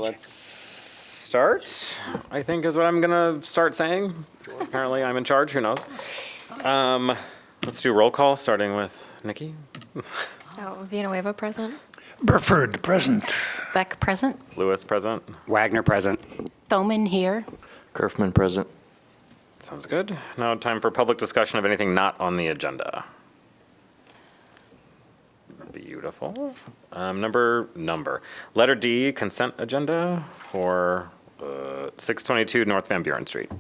let's start, I think is what I'm going to start saying. Apparently I'm in charge, who knows. Let's do roll call, starting with Nikki. Villanueva present. Burford, present. Beck present. Lewis present. Wagner present. Thoman here. Kerfman present. Sounds good. Now time for public discussion of anything not on the agenda. Beautiful. Number. Letter D, consent agenda for 622 North Van Buren Street.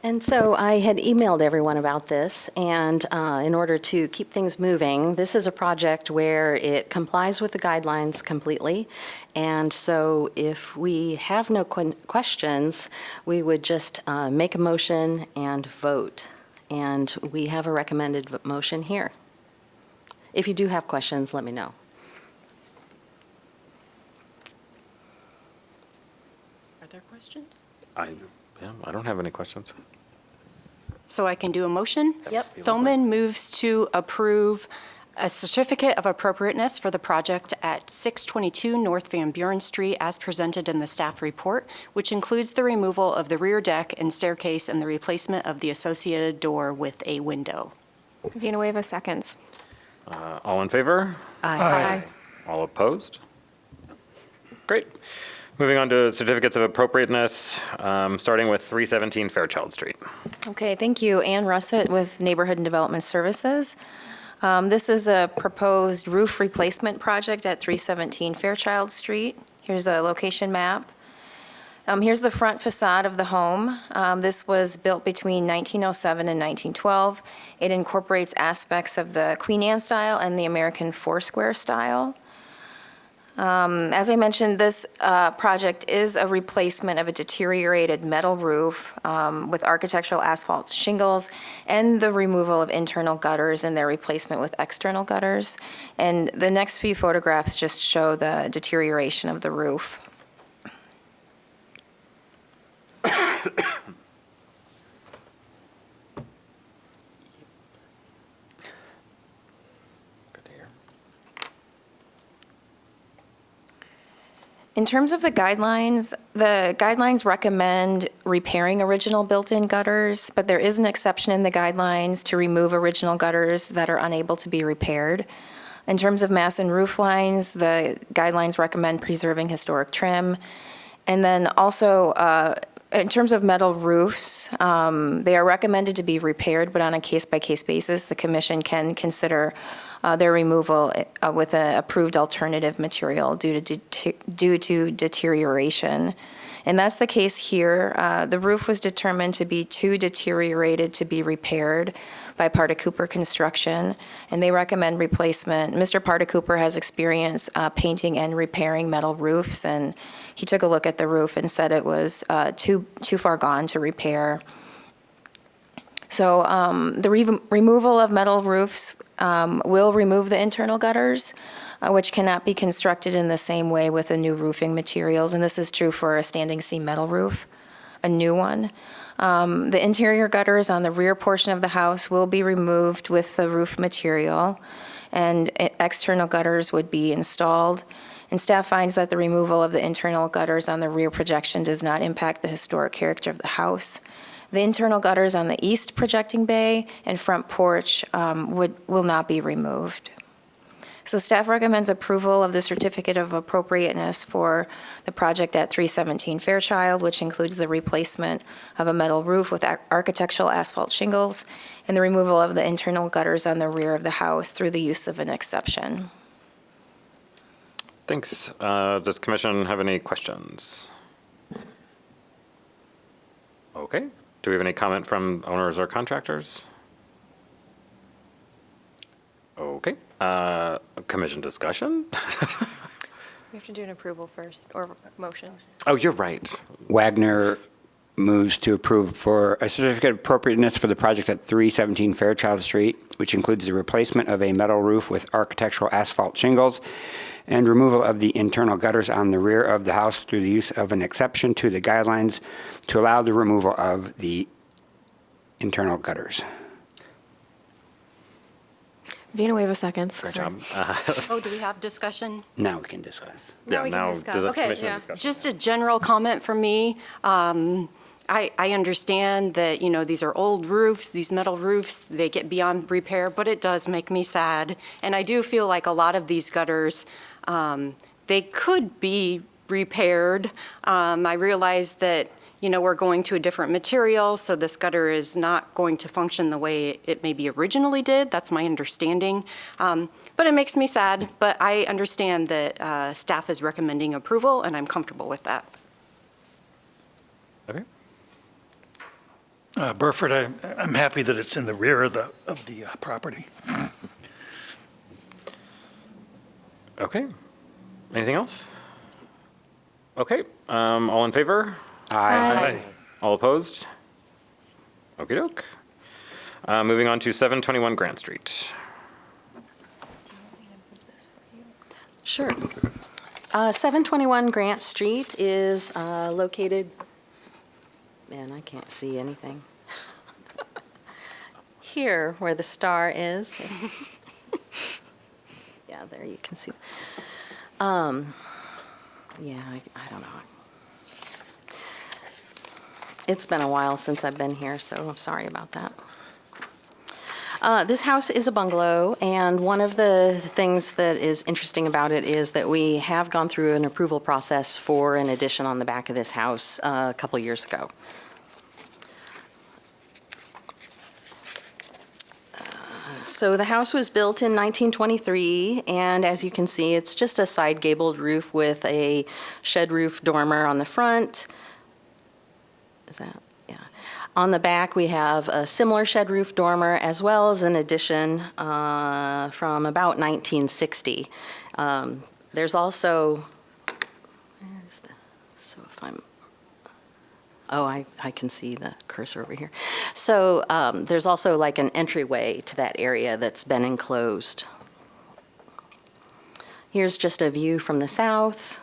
And so I had emailed everyone about this, and in order to keep things moving, this is a project where it complies with the guidelines completely. And so if we have no questions, we would just make a motion and vote. And we have a recommended motion here. If you do have questions, let me know. Are there questions? I don't have any questions. So I can do a motion? Yep. Thoman moves to approve a certificate of appropriateness for the project at 622 North Van Buren Street as presented in the staff report, which includes the removal of the rear deck and staircase and the replacement of the associated door with a window. Villanueva seconds. All in favor? Aye. All opposed? Great. Moving on to certificates of appropriateness, starting with 317 Fairchild Street. Okay, thank you. Ann Russett with Neighborhood and Development Services. This is a proposed roof replacement project at 317 Fairchild Street. Here's a location map. Here's the front facade of the home. This was built between 1907 and 1912. It incorporates aspects of the Queen Anne style and the American Foursquare style. As I mentioned, this project is a replacement of a deteriorated metal roof with architectural asphalt shingles and the removal of internal gutters and their replacement with external gutters. And the next few photographs just show the deterioration of the roof. Good to hear. In terms of the guidelines recommend repairing original built-in gutters, but there is an exception in the guidelines to remove original gutters that are unable to be repaired. In terms of mass and roof lines, the guidelines recommend preserving historic trim. And then also, in terms of metal roofs, they are recommended to be repaired, but on a case-by-case basis, the commission can consider their removal with an approved alternative material due to deterioration. And that's the case here. The roof was determined to be too deteriorated to be repaired by Parda Cooper Construction, and they recommend replacement. Mr. Parda Cooper has experience painting and repairing metal roofs, and he took a look at the roof and said it was too far gone to repair. So the removal of metal roofs will remove the internal gutters, which cannot be constructed in the same way with the new roofing materials. And this is true for a standing seam metal roof, a new one. The interior gutters on the rear portion of the house will be removed with the roof material, and external gutters would be installed. And staff finds that the removal of the internal gutters on the rear projection does not impact the historic character of the house. The internal gutters on the east projecting bay and front porch will not be removed. So staff recommends approval of the certificate of appropriateness for the project at 317 Fairchild, which includes the replacement of a metal roof with architectural asphalt shingles and the removal of the internal gutters on the rear of the house through the use of an exception. Thanks. Does commission have any questions? Okay. Do we have any comment from owners or contractors? Okay. Commission discussion? We have to do an approval first, or motion. Oh, you're right. Wagner moves to approve for a certificate of appropriateness for the project at 317 Fairchild Street, which includes the replacement of a metal roof with architectural asphalt shingles and removal of the internal gutters on the rear of the house through the use of an exception to the guidelines to allow the removal of the internal gutters. Villanueva seconds. Great Sorry. job. Oh, do we have discussion? Now we can discuss. Yeah, we can now discuss. does the Okay, commission yeah. have discussion? Just a general comment from me. I understand that, these are old roofs, these metal roofs, they get beyond repair, but it does make me sad. And I do feel like a lot of these gutters, they could be repaired. I realize that, we're going to a different material, so this gutter is not going to function the way it maybe originally did. That's my understanding. But it makes me sad, but I understand that staff is recommending approval, and I'm comfortable with that. Okay. Burford, I'm happy that it's in the rear of the property. Okay. Anything else? Okay. All in favor? Aye. All opposed? Okey doke. Moving on to 721 Grant Street. Sure. 721 Grant Street is located, man, I can't see anything. Here, where the star is. Yeah, there you can see. Yeah, I don't know. It's been a while since I've been here, so I'm sorry about that. This house is a bungalow, and one of the things that is interesting about it is that we have gone through an approval process for an addition on the back of this house a couple years ago. So the house was built in 1923, and as you can see, it's just a side gabled roof with a shed roof dormer on the front. Is that, yeah. On the back, we have a similar shed roof dormer as well as an addition from about 1960. There's also, where's the, so if I'm, oh, I can see the cursor over here. So there's also like an entryway to that area that's been enclosed. Here's just a view from the south.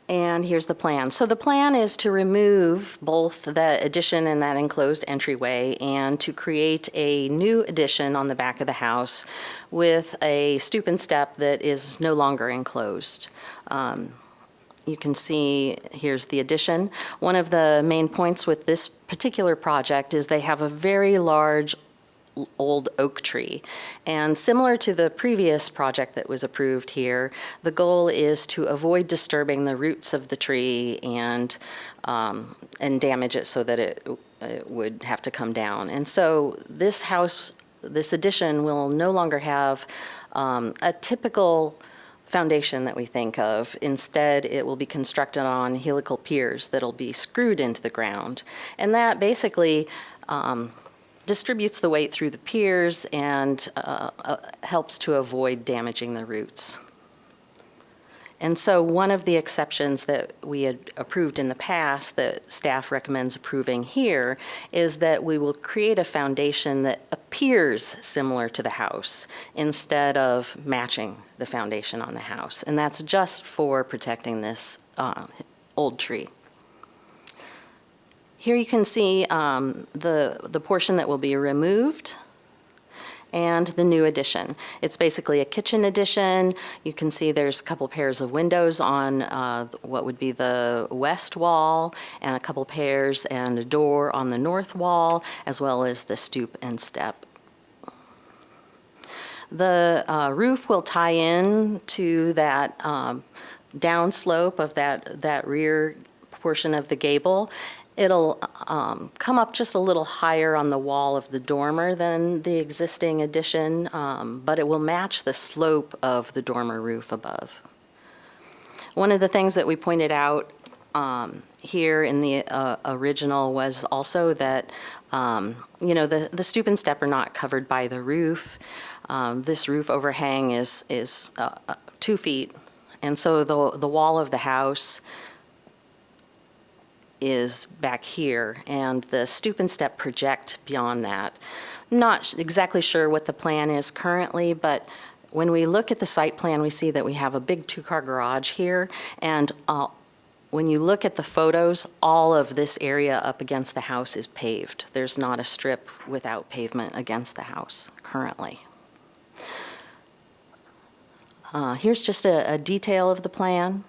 And here's the plan. So the plan is to remove both that addition and that enclosed entryway and to create a new addition on the back of the house with a stoop and step that is no longer enclosed. You can see, here's the addition. One of the main points with this particular project is they have a very large old oak tree. And similar to the previous project that was approved here, the goal is to avoid disturbing the roots of the tree and damage it so that it would have to come down. And so this house, this addition will no longer have a typical foundation that we think of. Instead, it will be constructed on helical piers that'll be screwed into the ground. And that basically distributes the weight through the piers and helps to avoid damaging the roots. And so one of the exceptions that we had approved in the past that staff recommends approving here is that we will create a foundation that appears similar to the house instead of matching the foundation on the house. And that's just for protecting this old tree. Here you can see the portion that will be removed and the new addition. It's basically a kitchen addition. You can see there's a couple pairs of windows on what would be the west wall and a couple pairs and a door on the north wall, as well as the stoop and step. The roof will tie in to that downslope of that rear portion of the gable. It'll come up just a little higher on the wall of the dormer than the existing addition, but it will match the slope of the dormer roof above. One of the things that we pointed out here in the original was also that, the stoop and step are not covered by the roof. This roof overhang is 2 feet, and so the wall of the house is back here, and the stoop and step project beyond that. Not exactly sure what the plan is currently, but when we look at the site plan, we see that we have a big 2-car garage here, and when you look at the photos, all of this area up against the house is paved. There's not a strip without pavement against the house currently. Here's just a detail of the plan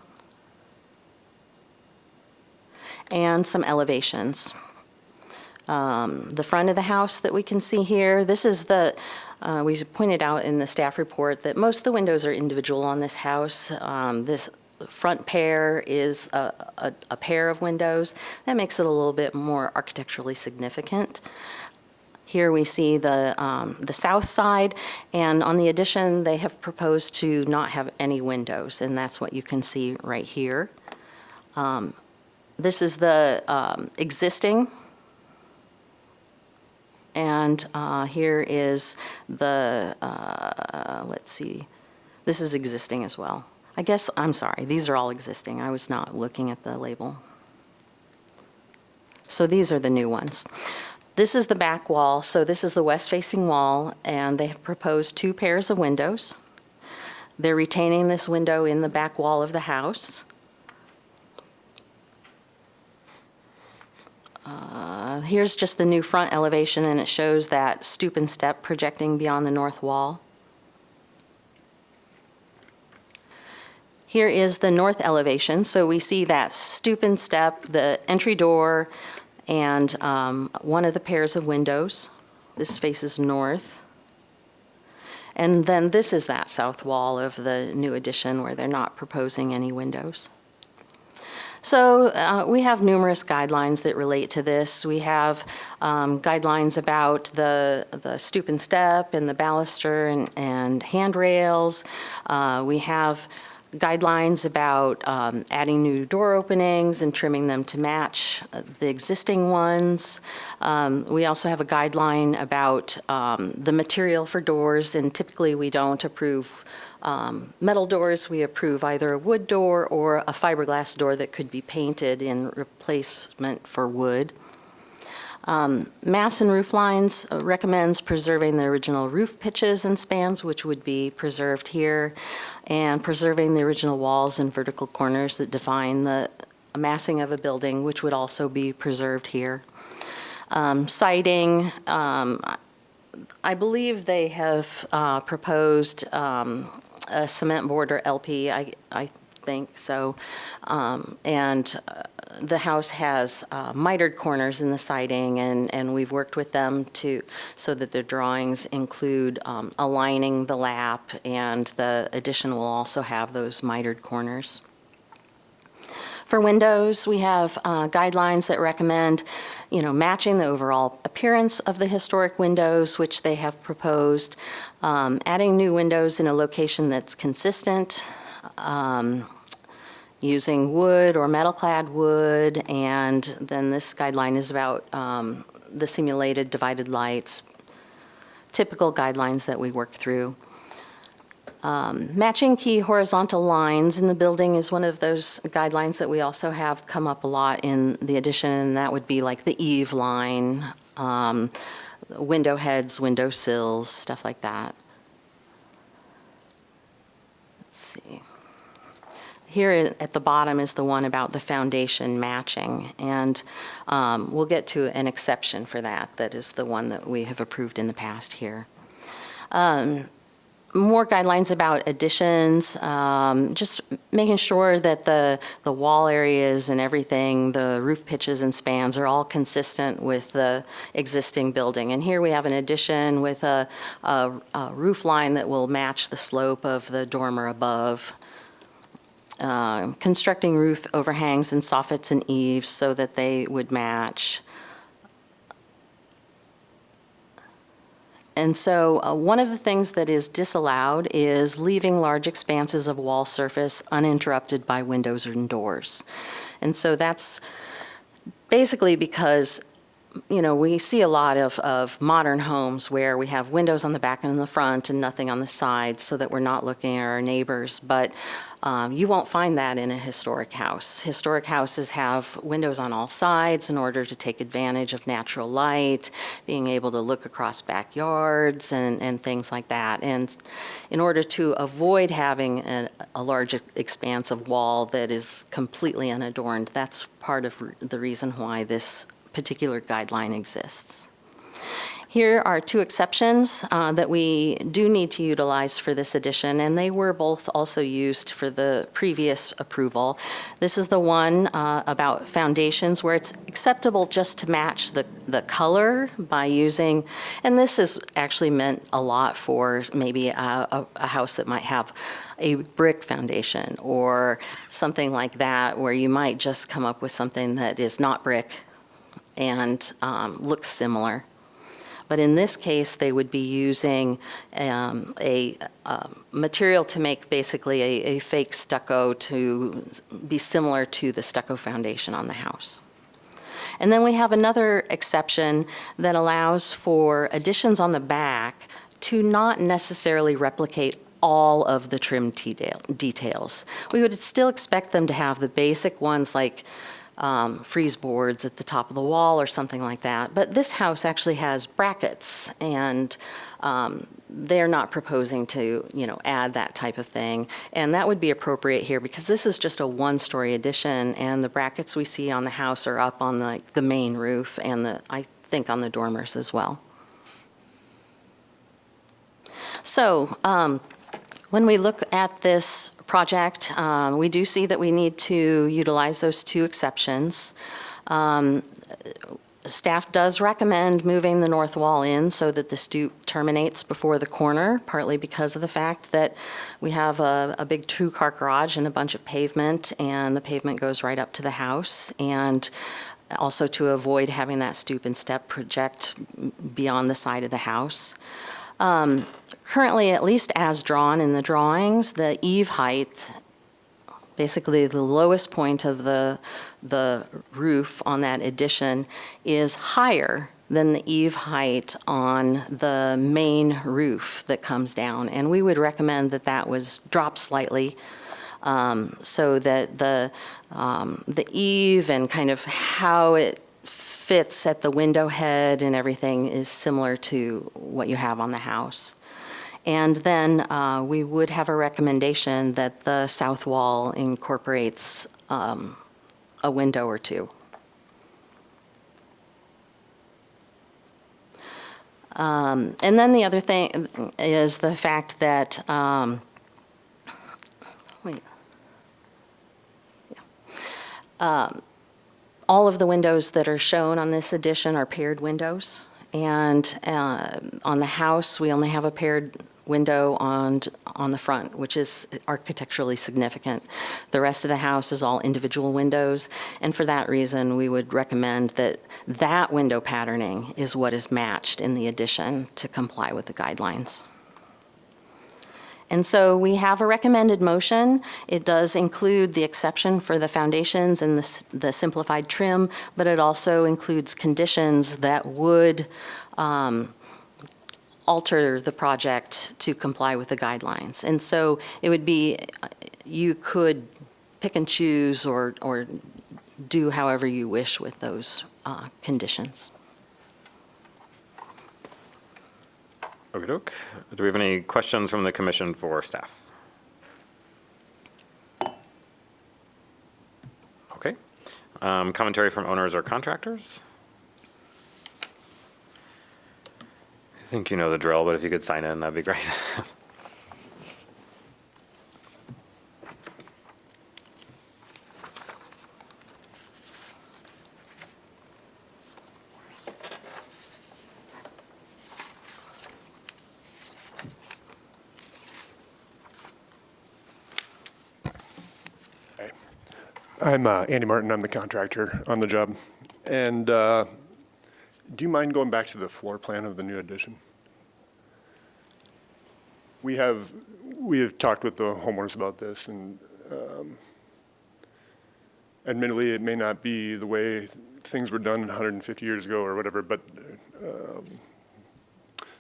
and some elevations. The front of the house that we can see here, this is we pointed out in the staff report that most of the windows are individual on this house. This front pair is a pair of windows. That makes it a little bit more architecturally significant. Here we see the south side, and on the addition, they have proposed to not have any windows, and that's what you can see right here. This is the existing, and here is the, let's see, this is existing as well. I guess, I'm sorry, these are all existing. I was not looking at the label. So these are the new ones. This is the back wall, so this is the west-facing wall, and they have proposed 2 pairs of windows. They're retaining this window in the back wall of the house. Here's just the new front elevation, and it shows that stoop and step projecting beyond the north wall. Here is the north elevation, so we see that stoop and step, the entry door, and one of the pairs of windows. This faces north. And then this is that south wall of the new addition where they're not proposing any windows. So we have numerous guidelines that relate to this. We have guidelines about the stoop and step and the baluster and handrails. We have guidelines about adding new door openings and trimming them to match the existing ones. We also have a guideline about the material for doors, and typically we don't approve metal doors. We approve either a wood door or a fiberglass door that could be painted in replacement for wood. Mass and Roof Lines recommends preserving the original roof pitches and spans, which would be preserved here, and preserving the original walls and vertical corners that define the massing of a building, which would also be preserved here. Siding, I believe they have proposed a cement board or LP, I think so, and the house has mitered corners in the siding, and we've worked with them so that their drawings include aligning the lap, and the addition will also have those mitered corners. For windows, we have guidelines that recommend, matching the overall appearance of the historic windows, which they have proposed, adding new windows in a location that's consistent, using wood or metal-clad wood, and then this guideline is about the simulated divided lights, typical guidelines that we work through. Matching key horizontal lines in the building is one of those guidelines that we also have come up a lot in the addition, and that would be like the eave line, window heads, window sills, stuff like that. Let's see. Here at the bottom is the one about the foundation matching, and we'll get to an exception for that. That is the one that we have approved in the past here. More guidelines about additions, just making sure that the wall areas and everything, the roof pitches and spans are all consistent with the existing building. And here we have an addition with a roof line that will match the slope of the dormer above. Constructing roof overhangs and soffits and eaves so that they would match. And so one of the things that is disallowed is leaving large expanses of wall surface uninterrupted by windows and doors. And so that's basically because we see a lot of modern homes where we have windows on the back and in the front and nothing on the sides so that we're not looking at our neighbors. But you won't find that in a historic house. Historic houses have windows on all sides in order to take advantage of natural light, being able to look across backyards and things like that. And in order to avoid having a large expanse of wall that is completely unadorned, that's part of the reason why this particular guideline exists. Here are two exceptions that we do need to utilize for this edition, and they were both also used for the previous approval. This is the one about foundations where it's acceptable just to match the color by using, and this is actually meant a lot for maybe a house that might have a brick foundation or something like that, where you might just come up with something that is not brick and looks similar. But in this case, they would be using a material to make basically a fake stucco to be similar to the stucco foundation on the house. And then we have another exception that allows for additions on the back to not necessarily replicate all of the trim details. We would still expect them to have the basic ones like frieze boards at the top of the wall or something like that. But this house actually has brackets, and they're not proposing to, add that type of thing. And that would be appropriate here because this is just a one-story addition, and the brackets we see on the house are up on the main roof and I think on the dormers as well. So when we look at this project, we do see that we need to utilize those two exceptions. Staff does recommend moving the north wall in so that the stoop terminates before the corner, partly because of the fact that we have a big two-car garage and a bunch of pavement, and the pavement goes right up to the house, and also to avoid having that stoop and step project beyond the side of the house. Currently, at least as drawn in the drawings, the eave height, basically the lowest point of the roof on that addition, is higher than the eave height on the main roof that comes down. And we would recommend that that was dropped slightly so that the eave and kind of how it fits at the window head and everything is similar to what you have on the house. And then we would have a recommendation that the south wall incorporates a window or two. And then the other thing is the fact that, all of the windows that are shown on this addition are paired windows. And on the house, we only have a paired window on the front, which is architecturally significant. The rest of the house is all individual windows, and for that reason, we would recommend that that window patterning is what is matched in the addition to comply with the guidelines. And so we have a recommended motion. It does include the exception for the foundations and the simplified trim, but it also includes conditions that would alter the project to comply with the guidelines. And so it would be, you could pick and choose or do however you wish with those conditions. Okey-doke. Do we have any questions from the commission for staff? Okay. Commentary from owners or contractors? I think you know the drill, but if you could sign in, that'd be great. I'm Andy Martin. I'm the contractor on the job. And do you mind going back to the floor plan of the new addition? We have talked with the homeowners about this, and Admittedly, it may not be the way things were done 150 years ago or whatever, but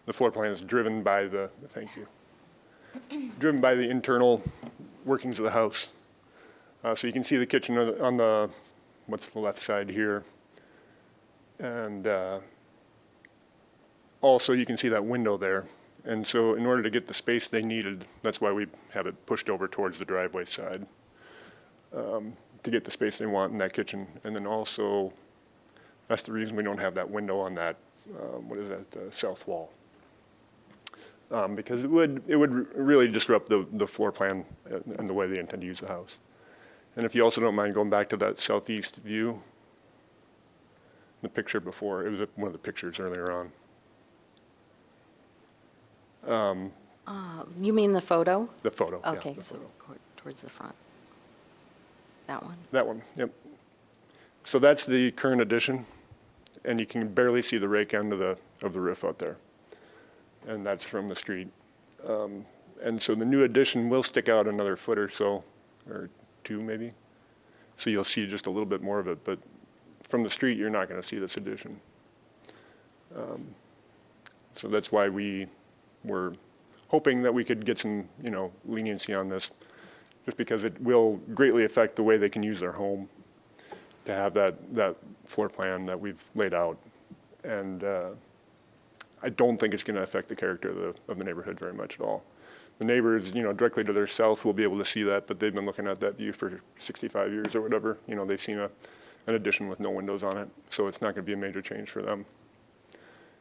the floor plan is driven by thank you, driven by the internal workings of the house. So you can see the kitchen on the, what's the left side here. And also you can see that window there. And so in order to get the space they needed, that's why we have it pushed over towards the driveway side, to get the space they want in that kitchen. And then also, that's the reason we don't have that window on that, what is that, south wall. Because it would really disrupt the floor plan and the way they intend to use the house. And if you also don't mind going back to that southeast view, the picture before, it was one of the pictures earlier on. You mean the photo? The photo, yeah, Okay, the so photo. towards the front. That one. That one, yep. So that's the current addition, and you can barely see the rake end of the roof out there. And that's from the street. And so the new addition will stick out another foot or so, or two maybe. So you'll see just a little bit more of it, but from the street, you're not going to see this addition. So that's why we were hoping that we could get some, leniency on this, just because it will greatly affect the way they can use their home to have that floor plan that we've laid out. And I don't think it's going to affect the character of the neighborhood very much at all. The neighbors, directly to their south will be able to see that, but they've been looking at that view for 65 years or whatever. They've seen an addition with no windows on it, so it's not going to be a major change for them.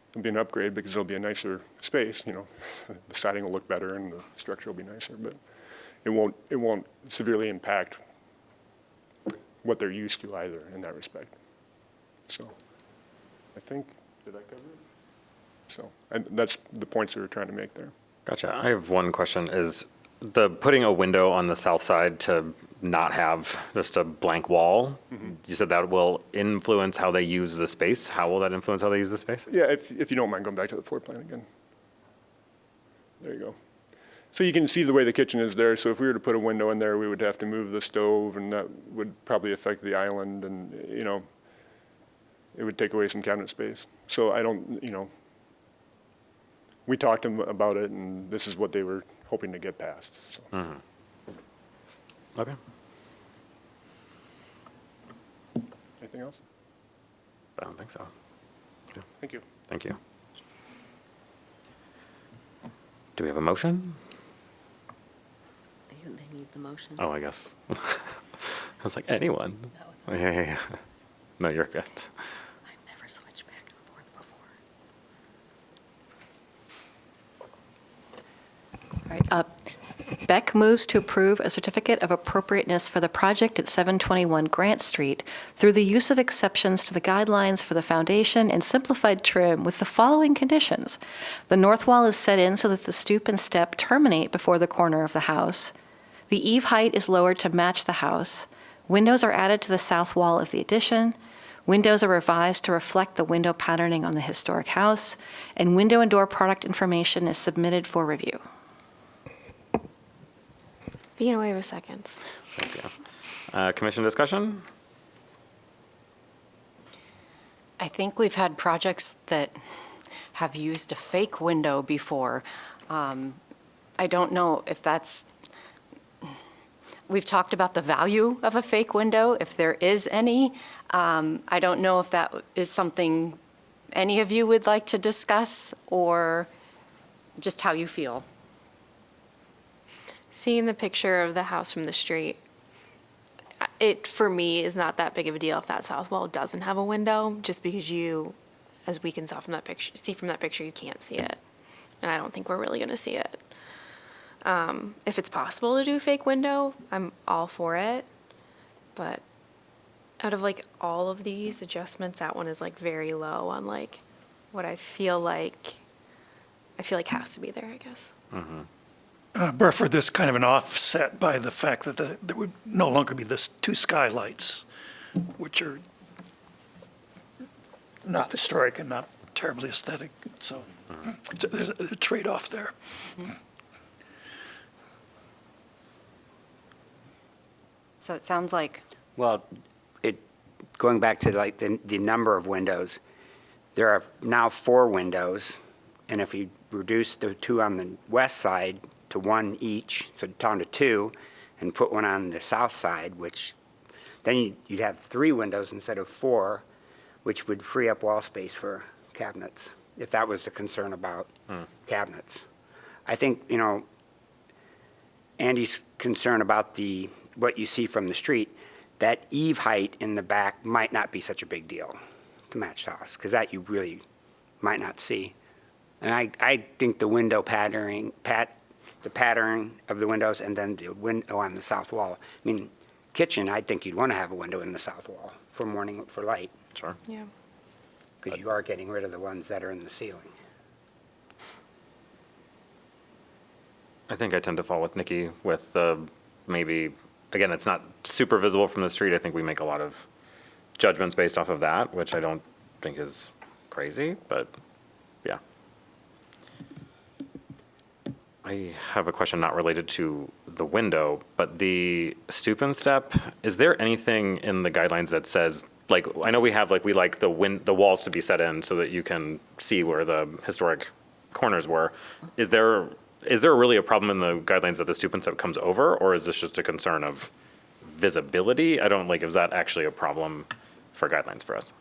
It'll be an upgrade because it'll be a nicer space, the siding will look better and the structure will be nicer, but it won't severely impact what they're used to either in that respect. So I think, did I cover it? So that's the points we were trying to make there. Gotcha. I have one question. Is the putting a window on the south side to not have just a blank wall, you said that will influence how they use the space? How will that influence how they use the space? Yeah, if you don't mind going back to the floor plan again. There you go. So you can see the way the kitchen is there. So if we were to put a window in there, we would have to move the stove, and that would probably affect the island, and, it would take away some cabinet space. So I don't, we talked to them about it, and this is what they were hoping to get past. So. Okay. Anything else? I don't think so. Thank you. Thank you. Do we have a motion? They need the motion. Oh, I guess. I was like, anyone? Yeah. No, you're good. I've never switched back and forth before. All right, Beck moves to approve a certificate of appropriateness for the project at 721 Grant Street through the use of exceptions to the guidelines for the foundation and simplified trim with the following conditions. The north wall is set in so that the stoop and step terminate before the corner of the house. The eave height is lowered to match the house. Windows are added to the south wall of the addition. Windows are revised to reflect the window patterning on the historic house, and window and door product information is submitted for review. Being away with seconds. Thank you. Commission discussion? I think we've had projects that have used a fake window before. I don't know if that's, we've talked about the value of a fake window, if there is any. I don't know if that is something any of you would like to discuss, or just how you feel. Seeing the picture of the house from the street, it, for me, is not that big of a deal if that south wall doesn't have a window, just because you, as we can see from that picture, you can't see it. And I don't think we're really going to see it. If it's possible to do a fake window, I'm all for it. But out of all of these adjustments, that one is very low on what I feel like has to be there, I guess. Burford, this kind of an offset by the fact that there would no longer be this two skylights, which are not historic and not terribly aesthetic. So there's a trade-off there. So it sounds like, Well, going back to like the number of windows, there are now 4 windows, and if you reduce the 2 on the west side to 1 each, so down to 2, and put one on the south side, which then you'd have 3 windows instead of 4, which would free up wall space for cabinets, if that was the concern about cabinets. I think, you know, Andy's concern about what you see from the street, that eave height in the back might not be such a big deal to match the house, because that you really might not see. And I think the window the pattern of the windows and then the window on the south wall. I mean, kitchen, I think you'd want to have a window in the south wall for light, Sure. Yeah. because you are getting rid of the ones that are in the ceiling. I think I tend to fall with Nikki with maybe, again, it's not super visible from the street. I think we make a lot of judgments based off of that, which I don't think is crazy, but yeah. I have a question not related to the window, but the stoop and step, is there anything in the guidelines that says, like, I know we have, like, we like the walls to be set in so that you can see where the historic corners were. Is there really a problem in the guidelines that the stoop and step comes over, or is this just a concern of visibility? I don't, like, is that actually a problem for guidelines for us?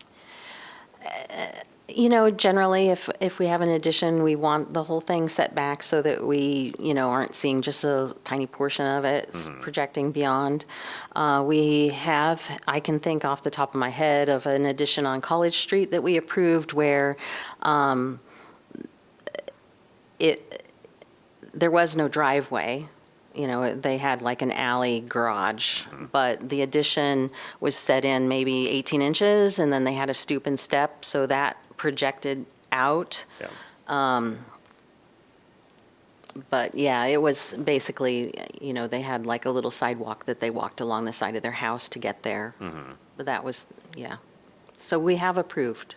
You know, generally, if we have an addition, we want the whole thing set back so that we, you know, aren't seeing just a tiny portion of it projecting beyond. I can think off the top of my head of an addition on College Street that we approved where there was no driveway. You know, they had like an alley garage, but the addition was set in maybe 18 inches, and then they had a stoop and step, so that projected out. Yeah. But yeah, it was basically, you know, they had like a little sidewalk that they walked along the side of their house to get there. But that was, yeah. So we have approved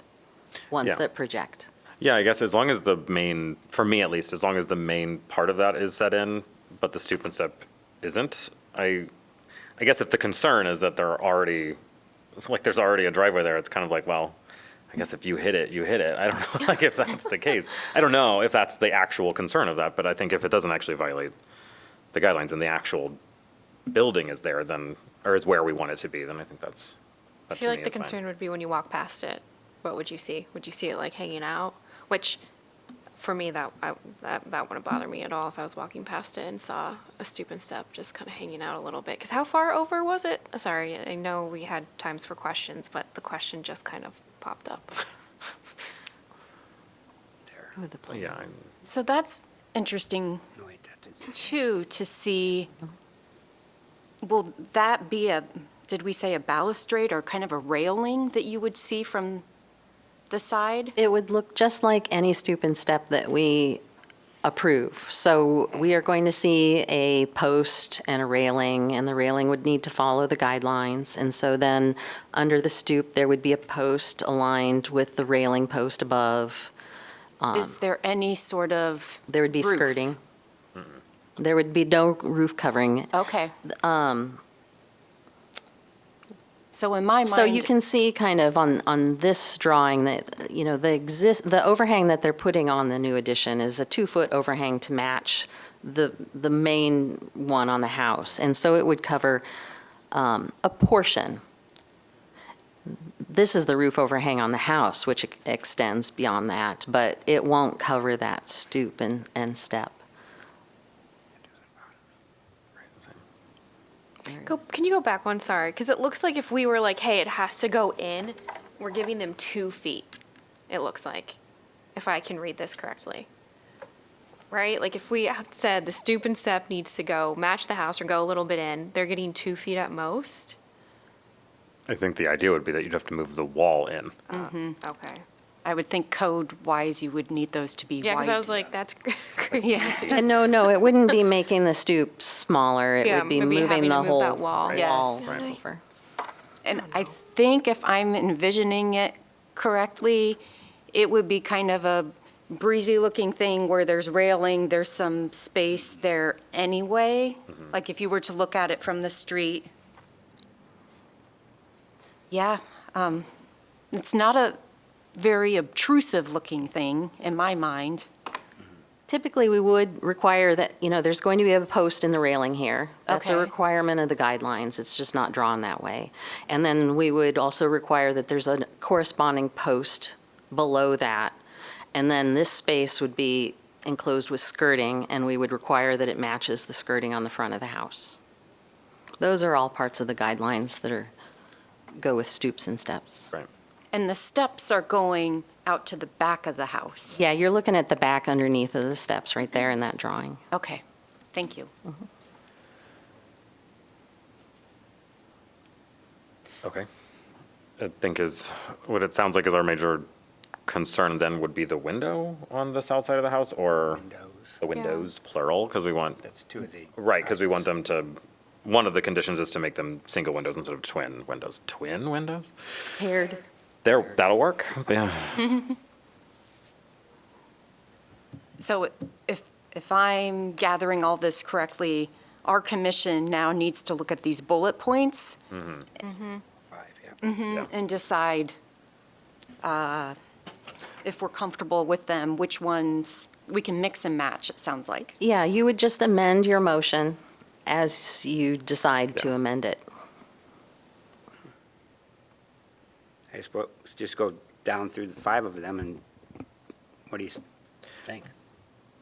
ones Yeah. that project. Yeah, I guess as long as the main, for me at least, as long as the main part of that is set in, but the stoop and step isn't, I guess if the concern is that there's already a driveway there, it's kind of like, well, I guess if you hit it, you hit it. I don't know, like, if that's the case. I don't know if that's the actual concern of that, but I think if it doesn't actually violate the guidelines and the actual building is there, then, or is where we want it to be, then I think that's, I that to feel me like the is fine. concern would be when you walk past it, what would you see? Would you see it like hanging out? Which, for me, that wouldn't bother me at all if I was walking past it and saw a stoop and step just kind of hanging out a little bit. Because how far over was it? Sorry, I know we had times for questions, but the question just kind of popped up. With the plan. Yeah, So that's interesting, No, wait, too, to see, will that be did we say a balustrade or kind of a railing that you would see from the side? It would look just like any stoop and step that we approve. So we are going to see a post and a railing, and the railing would need to follow the guidelines. And so then, under the stoop, there would be a post aligned with the railing post above. Is there any sort of There would be roof? skirting. There would be no roof covering. Okay. So in my mind. So you can see kind of on this drawing that, you know, the overhang that they're putting on the new addition is a 2-foot overhang to match the main one on the house. And so it would cover a portion. This is the roof overhang on the house, which extends beyond that, but it won't cover that stoop and step. Can you go back one? Sorry, because it looks like if we were like, hey, it has to go in, we're giving them 2 feet, it looks like, if I can read this correctly. Right? Like if we said the stoop and step needs to go match the house or go a little bit in, they're getting 2 feet at most? I think the idea would be that you'd have to move the wall in. Okay. I would think code-wise, you would need those to be wide. Yeah, because I was like, that's great. Yeah. And no, it wouldn't be making the stoop smaller. It Yeah, would be maybe moving having the to move whole that wall. Yes. Right. over. And I think if I'm envisioning it correctly, it would be kind of a breezy-looking thing where there's railing, there's some space there anyway. Like if you were to look at it from the street. Yeah, It's not a very obtrusive-looking thing in my mind. Typically, we would require that, there's going to be a post in the railing here. That's a Okay. requirement of the guidelines. It's just not drawn that way. And then we would also require that there's a corresponding post below that. And then this space would be enclosed with skirting, and we would require that it matches the skirting on the front of the house. Those are all parts of the guidelines that go with stoops and steps. Right. And the steps are going out to the back of the house. Yeah, you're looking at the back underneath of the steps right there in that drawing. Okay, thank you. Okay. I think what it sounds like is our major concern then would be the window on the south side of the house, or the windows, plural, because we want, That's two of the. right, because we want them to, one of the conditions is to make them single windows instead of twin windows. Twin windows? Paired. That'll work, yeah. So if I'm gathering all this correctly, our commission now needs to look at these bullet points Five, yeah. Yeah. and decide if we're comfortable with them, which ones, we can mix and match, it sounds like. Yeah, you would just amend your motion as you decide to amend it. I suppose just go down through the five of them, and what do you think?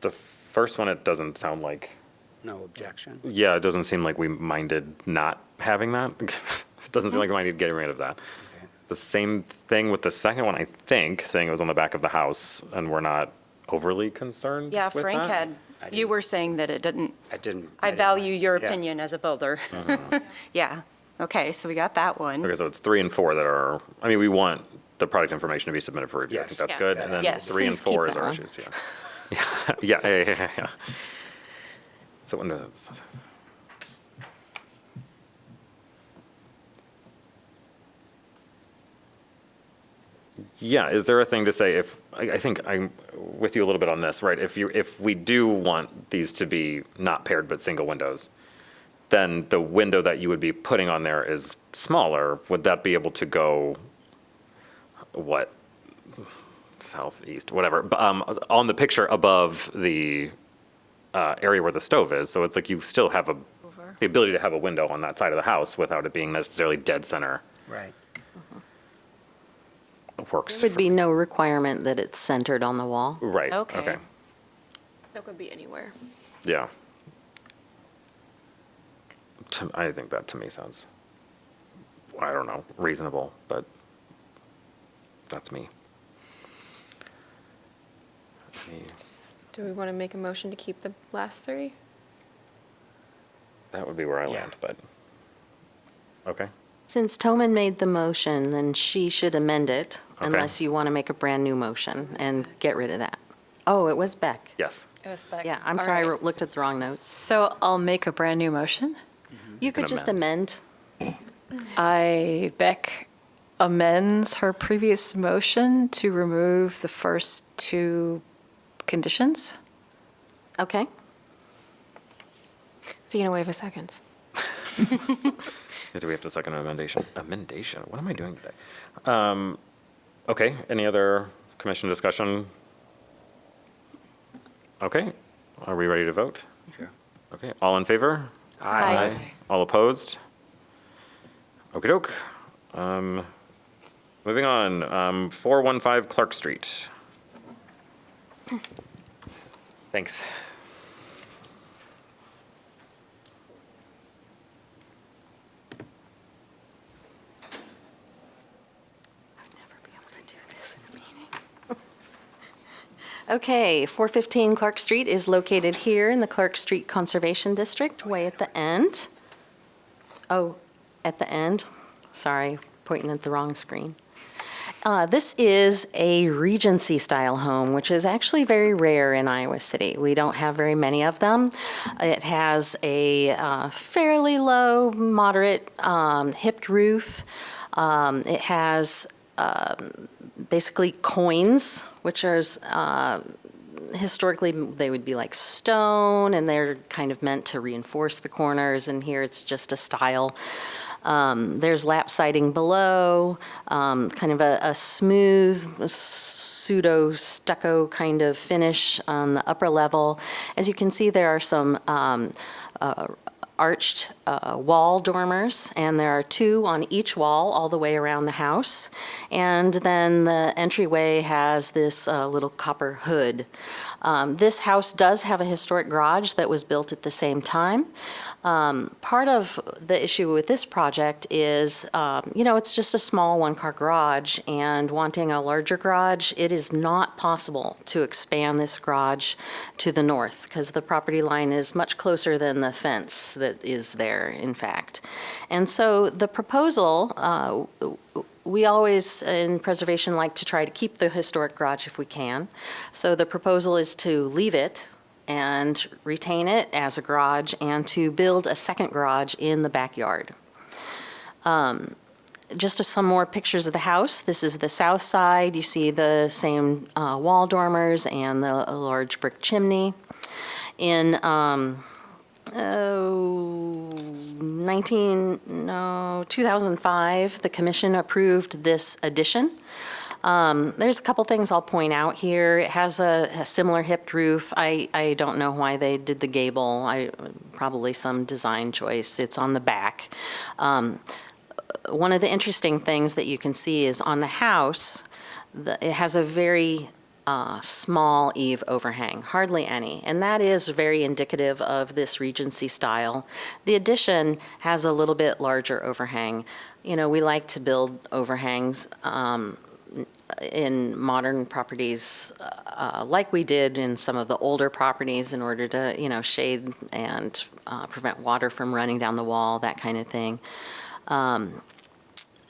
The first one, it doesn't sound like, No objection? yeah, it doesn't seem like we minded not having that. It doesn't seem like we minded getting rid of that. Okay. The same thing with the second one, I think, saying it was on the back of the house, and we're not overly concerned Yeah, with Frank that. you were saying that it didn't, I didn't. I didn't value mind. your Yeah. opinion as a builder. Yeah, okay, so we got that one. Okay, so it's 3 and 4 that are, I mean, we want the product information to be submitted for review. I Yes. think that's Yes. good. And then Yes. 3 and Please keep 4 is that our one. issues, yeah. Yeah. So when yeah, is there a thing to say if, I think I'm with you a little bit on this, right? If we do want these to be not paired but single windows, then the window that you would be putting on there is smaller. Would that be able to go, what, southeast, whatever, on the picture above the area where the stove is? So it's like you still have the ability to have a window on that side of the house without it being necessarily dead center. Right. Works. There would be no requirement that it's centered on the wall. Right, Okay. okay, That could be anywhere. yeah. I think that to me sounds, I don't know, reasonable, but that's me. Do we want to make a motion to keep the last three? That would be where I Yeah. land, but, okay. Since Toman made the motion, then she should amend it Okay. unless you want to make a brand-new motion and get rid of that. Oh, it was Beck. Yes. It was back. Yeah, I'm All sorry, I right. looked at the wrong notes. So I'll make a brand-new motion. You could can just amend. Beck amends her previous motion to remove the first two conditions. Okay. Fiona, wave a second. Do we have to second amendation? Amendation, what am I doing today? Okay, any other commission discussion? Okay, are we ready to vote? Sure. Okay, all in favor? Aye. All opposed? Okey-doke. Moving on, 415 Clark Street. Thanks. Okay, 415 Clark Street is located here in the Clark Street Conservation District, way at the end. Oh, at the end? Sorry, pointing at the wrong screen. This is a Regency-style home, which is actually very rare in Iowa City. We don't have very many of them. It has a fairly low, moderate hipped roof. It has basically coins, which are historically, they would be like stone, and they're kind of meant to reinforce the corners, and here it's just a style. There's lap siding below, kind of a smooth pseudo stucco kind of finish on the upper level. As you can see, there are some arched wall dormers, and there are 2 on each wall all the way around the house. And then the entryway has this little copper hood. This house does have a historic garage that was built at the same time. Part of the issue with this project is, it's just a small one-car garage, and wanting a larger garage, it is not possible to expand this garage to the north because the property line is much closer than the fence that is there, in fact. And so the proposal, we always, in preservation, like to try to keep the historic garage if we can. So the proposal is to leave it and retain it as a garage and to build a second garage in the backyard. Just some more pictures of the house. This is the south side. You see the same wall dormers and the large brick chimney. In 2005, the commission approved this addition. There's a couple things I'll point out here. It has a similar hipped roof. I don't know why they did the gable. Probably some design choice. It's on the back. One of the interesting things that you can see is on the house, it has a very small eave overhang, hardly any, and that is very indicative of this Regency style. The addition has a little bit larger overhang. We like to build overhangs in modern properties like we did in some of the older properties in order to, shade and prevent water from running down the wall, that kind of thing.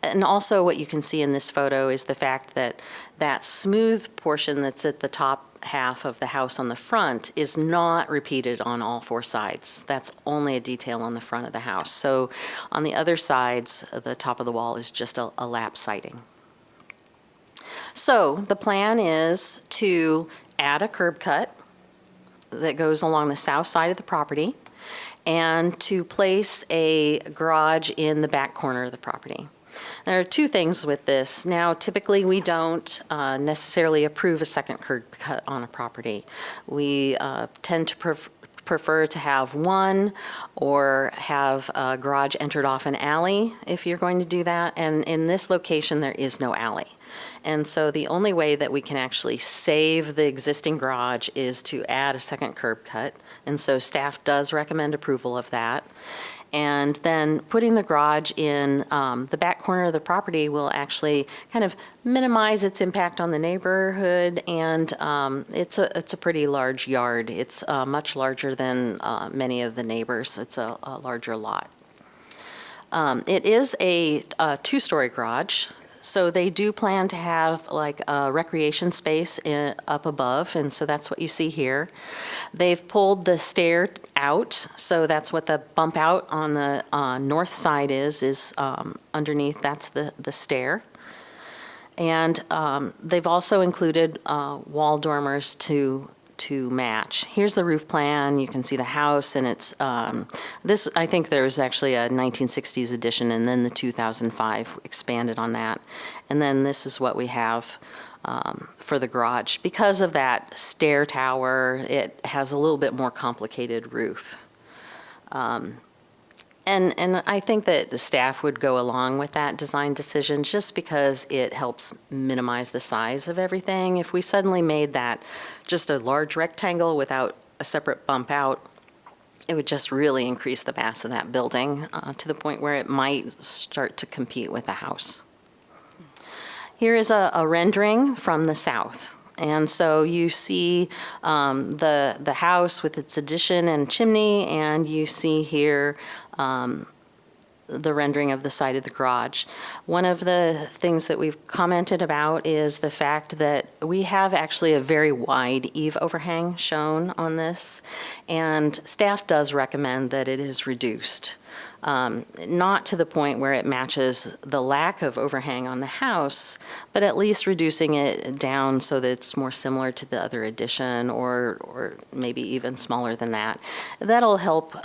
And also what you can see in this photo is the fact that that smooth portion that's at the top half of the house on the front is not repeated on all 4 sides. That's only a detail on the front of the house. So on the other sides, the top of the wall is just a lap siding. So the plan is to add a curb cut that goes along the south side of the property and to place a garage in the back corner of the property. There are 2 things with this. Now, typically we don't necessarily approve a second curb cut on a property. We tend to prefer to have one or have a garage entered off an alley if you're going to do that. And in this location, there is no alley. And so the only way that we can actually save the existing garage is to add a second curb cut. And so staff does recommend approval of that. And then putting the garage in the back corner of the property will actually kind of minimize its impact on the neighborhood, and it's a pretty large yard. It's much larger than many of the neighbors. It's a larger lot. It is a 2-story garage. So they do plan to have like a recreation space up above, and so that's what you see here. They've pulled the stair out, so that's what the bump out on the north side is underneath, that's the stair. And they've also included wall dormers to match. Here's the roof plan. You can see the house, and it's this. I think there's actually a 1960s edition, and then the 2005 expanded on that. And then this is what we have for the garage. Because of that stair tower, it has a little bit more complicated roof. And I think that the staff would go along with that design decision just because it helps minimize the size of everything. If we suddenly made that just a large rectangle without a separate bump out, it would just really increase the mass of that building to the point where it might start to compete with the house. Here is a rendering from the south. And so you see the house with its addition and chimney, and you see here the rendering of the side of the garage. One of the things that we've commented about is the fact that we have actually a very wide eave overhang shown on this, and staff does recommend that it is reduced. Not to the point where it matches the lack of overhang on the house, but at least reducing it down so that it's more similar to the other addition, or maybe even smaller than that. That'll help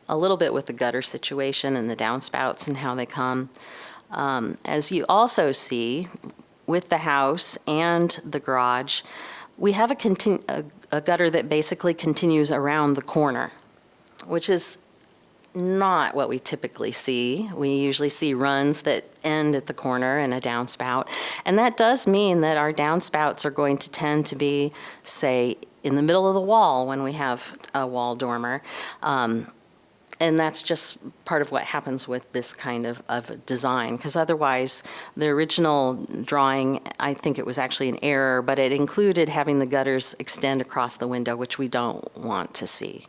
a little bit with the gutter situation and the downspouts and how they come. As you also see, with the house and the garage, we have a gutter that basically continues around the corner, which is not what we typically see. We usually see runs that end at the corner and a downspout. And that does mean that our downspouts are going to tend to be, say, in the middle of the wall when we have a wall dormer. And that's just part of what happens with this kind of design, because otherwise, the original drawing, I think it was actually an error, but it included having the gutters extend across the window, which we don't want to see.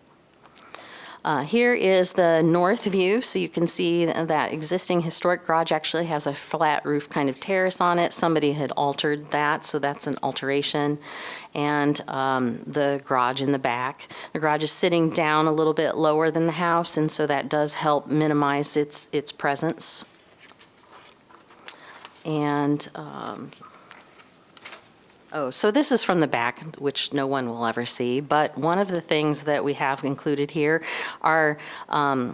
Here is the north view, so you can see that existing historic garage actually has a flat roof kind of terrace on it. Somebody had altered that, so that's an alteration. And the garage in the back. The garage is sitting down a little bit lower than the house, and so that does help minimize its presence. And so this is from the back, which no one will ever see, but one of the things that we have included here are, I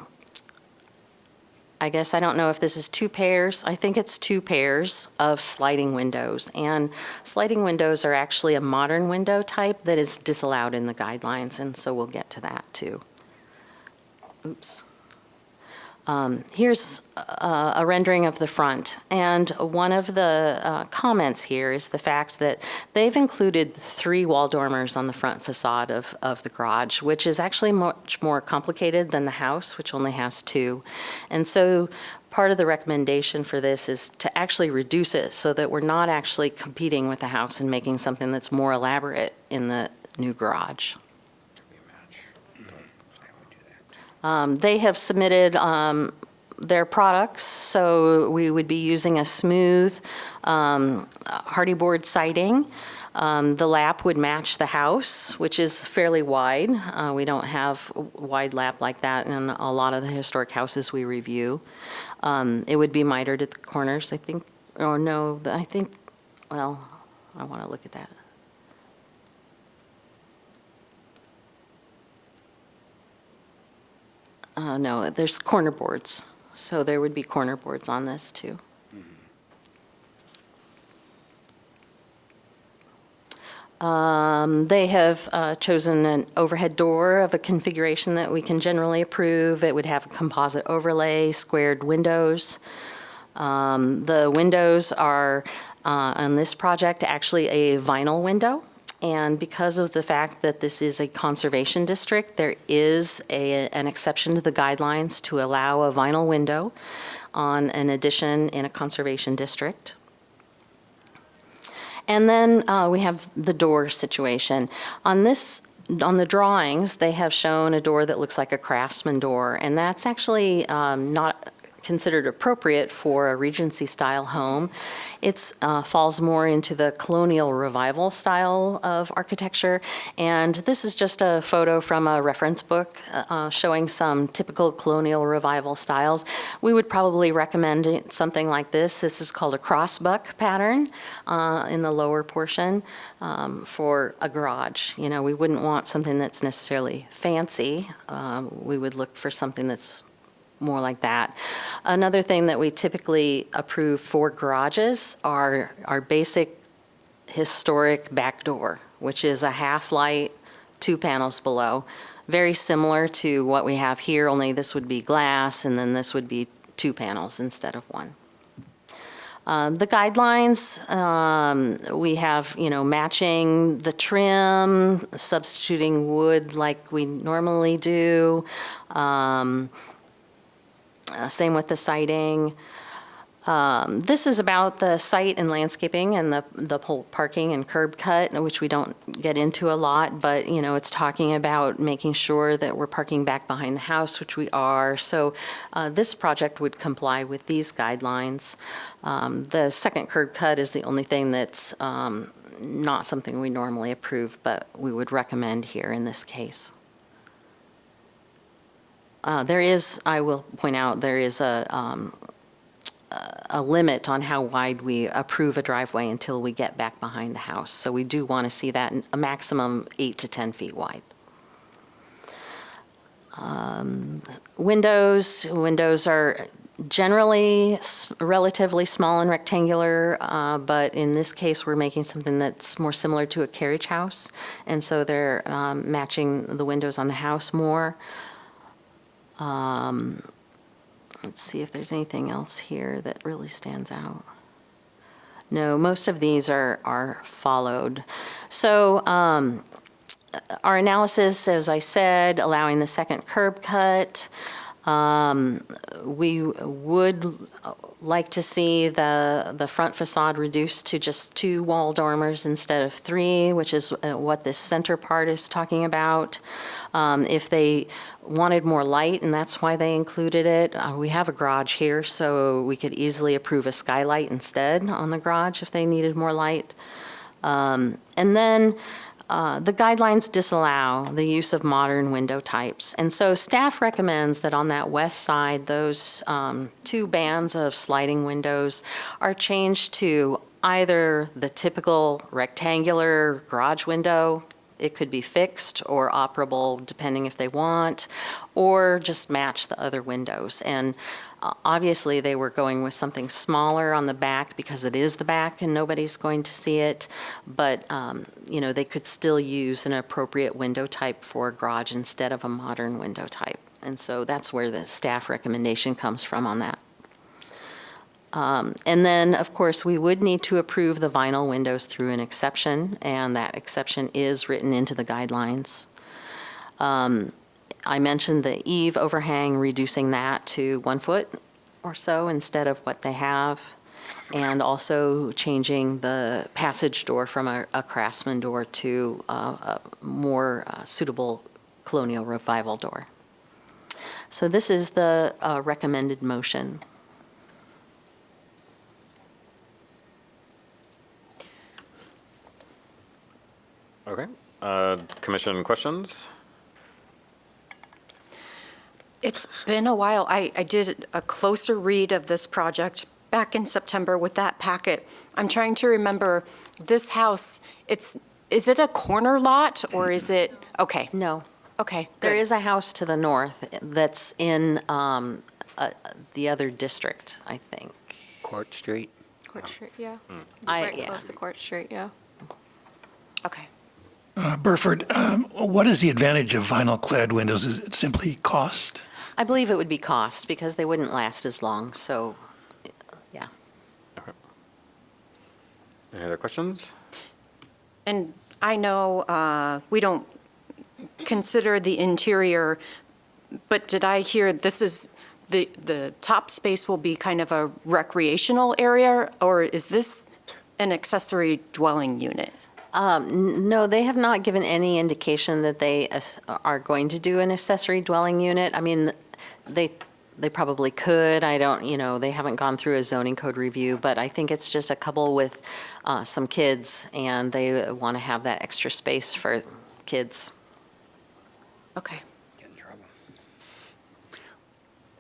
guess I don't know if this is 2 pairs, I think it's 2 pairs of sliding windows. And sliding windows are actually a modern window type that is disallowed in the guidelines, and so we'll get to that too. Oops. Here's a rendering of the front, and one of the comments here is the fact that they've included 3 wall dormers on the front facade of the garage, which is actually much more complicated than the house, which only has 2. And so part of the recommendation for this is to actually reduce it so that we're not actually competing with the house and making something that's more elaborate in the new garage. They have submitted their products, so we would be using a smooth hardy board siding. The lap would match the house, which is fairly wide. We don't have a wide lap like that in a lot of the historic houses we review. It would be mitered at the corners, I think, or no, I think, well, I want to look at that. No, there's corner boards, so there would be corner boards on this too. They have chosen an overhead door of a configuration that we can generally approve. It would have a composite overlay, squared windows. The windows are, on this project, actually a vinyl window. And because of the fact that this is a conservation district, there is an exception to the guidelines to allow a vinyl window on an addition in a conservation district. And then we have the door situation. On the drawings, they have shown a door that looks like a craftsman door, and that's actually not considered appropriate for a Regency-style home. It falls more into the colonial revival style of architecture, and this is just a photo from a reference book showing some typical colonial revival styles. We would probably recommend something like this. This is called a crossbuck pattern in the lower portion for a garage. You know, we wouldn't want something that's necessarily fancy. We would look for something that's more like that. Another thing that we typically approve for garages are our basic historic back door, which is a half light, 2 panels below. Very similar to what we have here, only this would be glass, and then this would be 2 panels instead of 1. The guidelines, we have, matching the trim, substituting wood like we normally do. Same with the siding. This is about the site and landscaping and the parking and curb cut, which we don't get into a lot, but, it's talking about making sure that we're parking back behind the house, which we are. So this project would comply with these guidelines. The second curb cut is the only thing that's not something we normally approve, but we would recommend here in this case. There is, I will point out, there is a limit on how wide we approve a driveway until we get back behind the house. So we do want to see that a maximum 8 to 10 feet wide. Windows are generally relatively small and rectangular, but in this case, we're making something that's more similar to a carriage house, and so they're matching the windows on the house more. Let's see if there's anything else here that really stands out. No, most of these are followed. So our analysis, as I said, allowing the second curb cut. We would like to see the front facade reduced to just 2 wall dormers instead of 3, which is what this center part is talking about. If they wanted more light, and that's why they included it, we have a garage here, so we could easily approve a skylight instead on the garage if they needed more light. And then the guidelines disallow the use of modern window types. And so staff recommends that on that west side, those 2 bands of sliding windows are changed to either the typical rectangular garage window. It could be fixed or operable depending if they want, or just match the other windows. And obviously, they were going with something smaller on the back because it is the back and nobody's going to see it. But, they could still use an appropriate window type for a garage instead of a modern window type. And so that's where the staff recommendation comes from on that. And then, of course, we would need to approve the vinyl windows through an exception, and that exception is written into the guidelines. I mentioned the eave overhang, reducing that to 1 foot or so instead of what they have, and also changing the passage door from a craftsman door to a more suitable colonial revival door. So this is the recommended motion. Okay. Commission questions? It's been a while. I did a closer read of this project back in September with that packet. I'm trying to remember this house, is it a corner lot or is it, okay, No. okay. There good. is a house to the north that's in the other district, I think. Court Street. Court Street, yeah. It's I- right yeah. close to Court Street, yeah. Okay. Burford, what is the advantage of vinyl-clad windows? Is it simply cost? I believe it would be cost because they wouldn't last as long, so, yeah. Any other questions? And I know we don't consider the interior, but did I hear this is, the top space will be kind of a recreational area, or is this an accessory dwelling unit? No, they have not given any indication that they are going to do an accessory dwelling unit. I mean, they probably could. I don't, they haven't gone through a zoning code review, but I think it's just a couple with some kids, and they want to have that extra space for kids. Okay.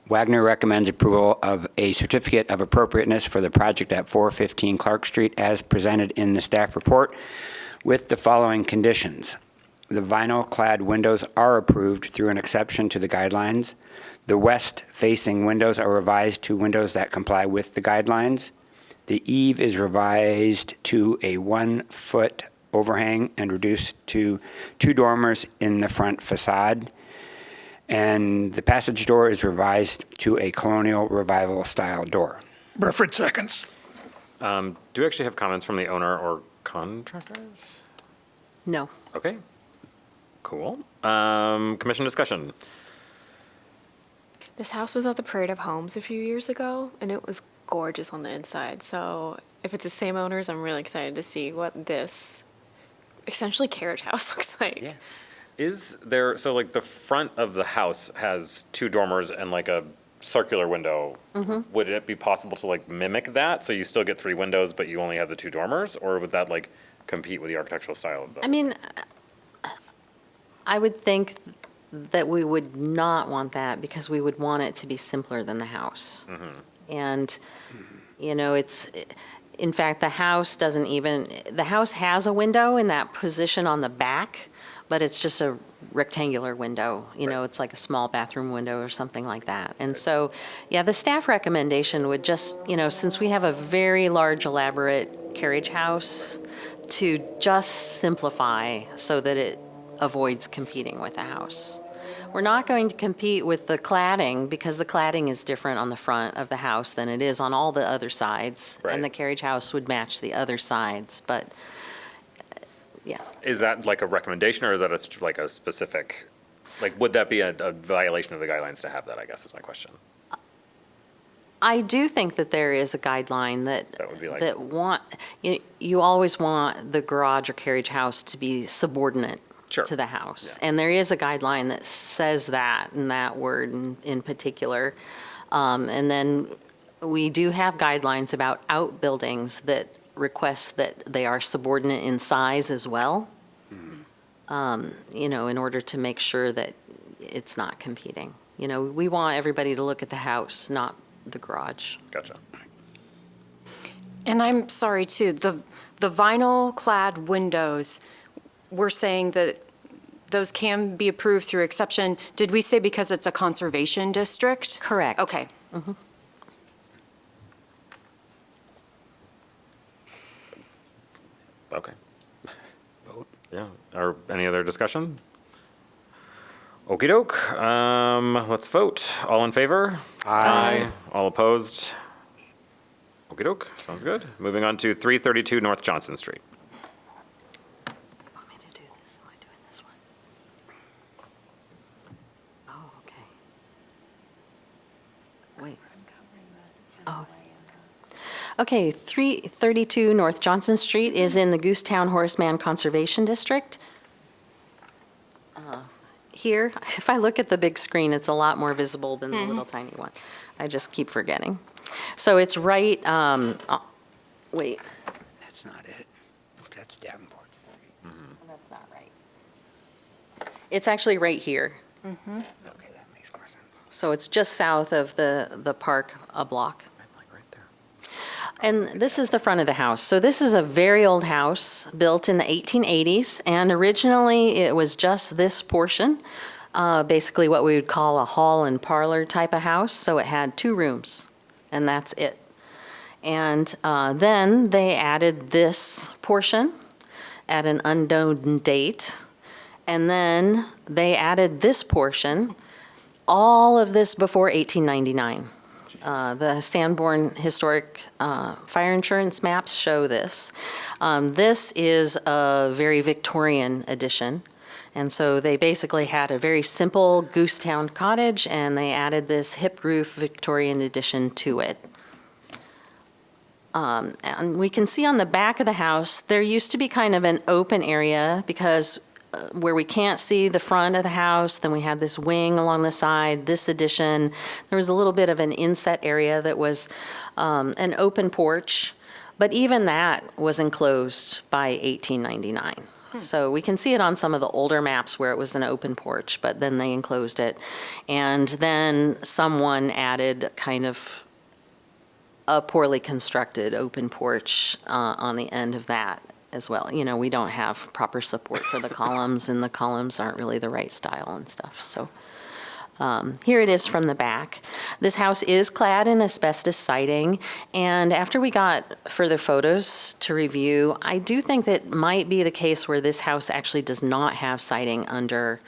Wagner recommends approval of a certificate of appropriateness for the project at 415 Clark Street as presented in the staff report with the following conditions. The vinyl-clad windows are approved through an exception to the guidelines. The west-facing windows are revised to windows that comply with the guidelines. The eave is revised to a 1 foot overhang and reduced to 2 dormers in the front facade. And the passage door is revised to a colonial revival style door. Burford seconds. Do we actually have comments from the owner or contractors? No. Okay. Cool. Commission discussion. This house was at the Parade of Homes a few years ago, and it was gorgeous on the inside. So if it's the same owners, I'm really excited to see what this essentially carriage house looks like. Yeah. Is there, so like the front of the house has 2 dormers and like a circular window. Would it be possible to like mimic that? So you still get 3 windows, but you only have the 2 dormers? Or would that like compete with the architectural style of the? I mean, I would think that we would not want that because we would want it to be simpler than the house. And, In fact, the house doesn't even, the house has a window in that position on the back, but it's just a rectangular window. You know, it's like a small bathroom window or something like that. And so, yeah, the staff recommendation would just, you know, since we have a very large elaborate carriage house, to just simplify so that it avoids competing with the house. We're not going to compete with the cladding because the cladding is different on the front of the house than it is on all the other sides. Right. And the carriage house would match the other sides, but, yeah. Is that like a recommendation, or is that like a specific, like, would that be a violation of the guidelines to have that, I guess is my question. I do think that there is a guideline that, That would be like- that you always want the garage or carriage house to be subordinate Sure. to the house. Yeah. And there is a guideline that says that, and that word in particular. And then we do have guidelines about outbuildings that request that they are subordinate in size as well, you know, in order to make sure that it's not competing. You know, we want everybody to look at the house, not the garage. Gotcha. And I'm sorry, too, the vinyl-clad windows, we're saying that those can be approved through exception. Did we say because it's a conservation district? Correct. Okay. Okay. Yeah, or any other discussion? Okey doke, let's vote. All in favor? Aye. All opposed? Okey doke, sounds good. Moving on to 332 North Johnson Street. Want me to do this? Am I doing this one? Oh, okay. Wait. Oh. Okay, 332 North Johnson Street is in the Goosetown Horseman Conservation District. Here, if I look at the big screen, it's a lot more visible than the little tiny one. I just keep forgetting. So it's right, wait. That's not it. That's Davenport. That's not right. It's actually right here. Okay, that makes more sense. So it's just south of the park, a block. Like right there. And this is the front of the house. So this is a very old house, built in the 1880s, and originally it was just this portion, basically what we would call a hall and parlor type of house. So it had 2 rooms, and that's it. And then they added this portion at an unknown date, and then they added this portion, all of this before 1899. The Sanborn Historic Fire Insurance maps show this. This is a very Victorian addition. And so they basically had a very simple Goosetown cottage, and they added this hip roof Victorian addition to it. And we can see on the back of the house, there used to be kind of an open area because where we can't see the front of the house, then we had this wing along the side, this addition. There was a little bit of an inset area that was an open porch, but even that was enclosed by 1899. So we can see it on some of the older maps where it was an open porch, but then they enclosed it. And then someone added kind of a poorly constructed open porch on the end of that as well. You know, we don't have proper support for the columns, and the columns aren't really the right style and stuff. So here it is from the back. This house is clad in asbestos siding, and after we got further photos to review, I do think that might be the case where this house actually does not have siding under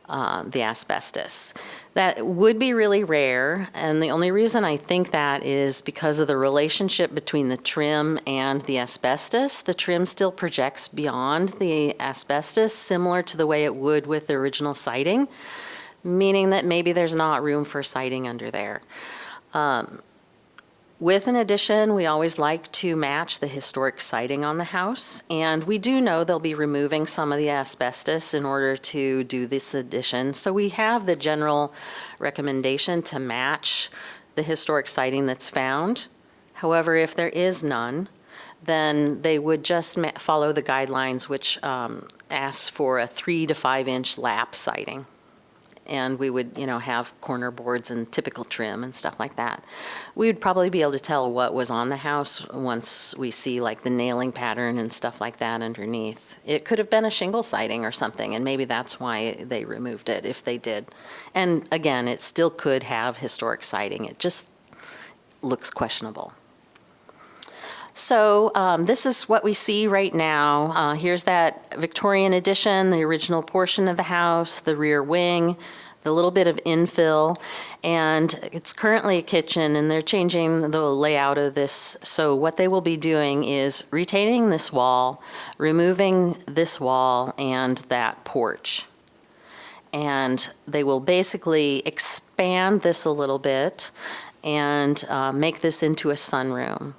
the asbestos. That would be really rare, and the only reason I think that is because of the relationship between the trim and the asbestos. The trim still projects beyond the asbestos, similar to the way it would with the original siding, meaning that maybe there's not room for siding under there. With an addition, we always like to match the historic siding on the house, and we do know they'll be removing some of the asbestos in order to do this addition. So we have the general recommendation to match the historic siding that's found. However, if there is none, then they would just follow the guidelines, which asks for a 3 to 5 inch lap siding. and we would, have corner boards and typical trim and stuff like that. We would probably be able to tell what was on the house once we see like the nailing pattern and stuff like that underneath. It could have been a shingle siding or something, and maybe that's why they removed it, if they did. And again, it still could have historic siding. It just looks questionable. So this is what we see right now. Here's that Victorian addition, the original portion of the house, the rear wing, the little bit of infill, and it's currently a kitchen, and they're changing the layout of this. So what they will be doing is retaining this wall, removing this wall and that porch. And they will basically expand this a little bit and make this into a sunroom.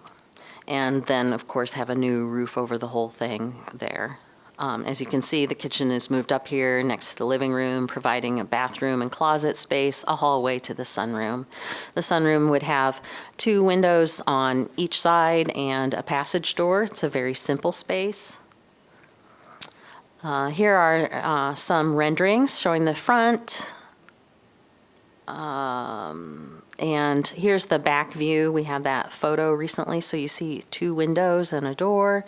And then, of course, have a new roof over the whole thing there. As you can see, the kitchen is moved up here next to the living room, providing a bathroom and closet space, a hallway to the sunroom. The sunroom would have 2 windows on each side and a passage door. It's a very simple space. Here are some renderings showing the front. And here's the back view. We had that photo recently, so you see 2 windows and a door,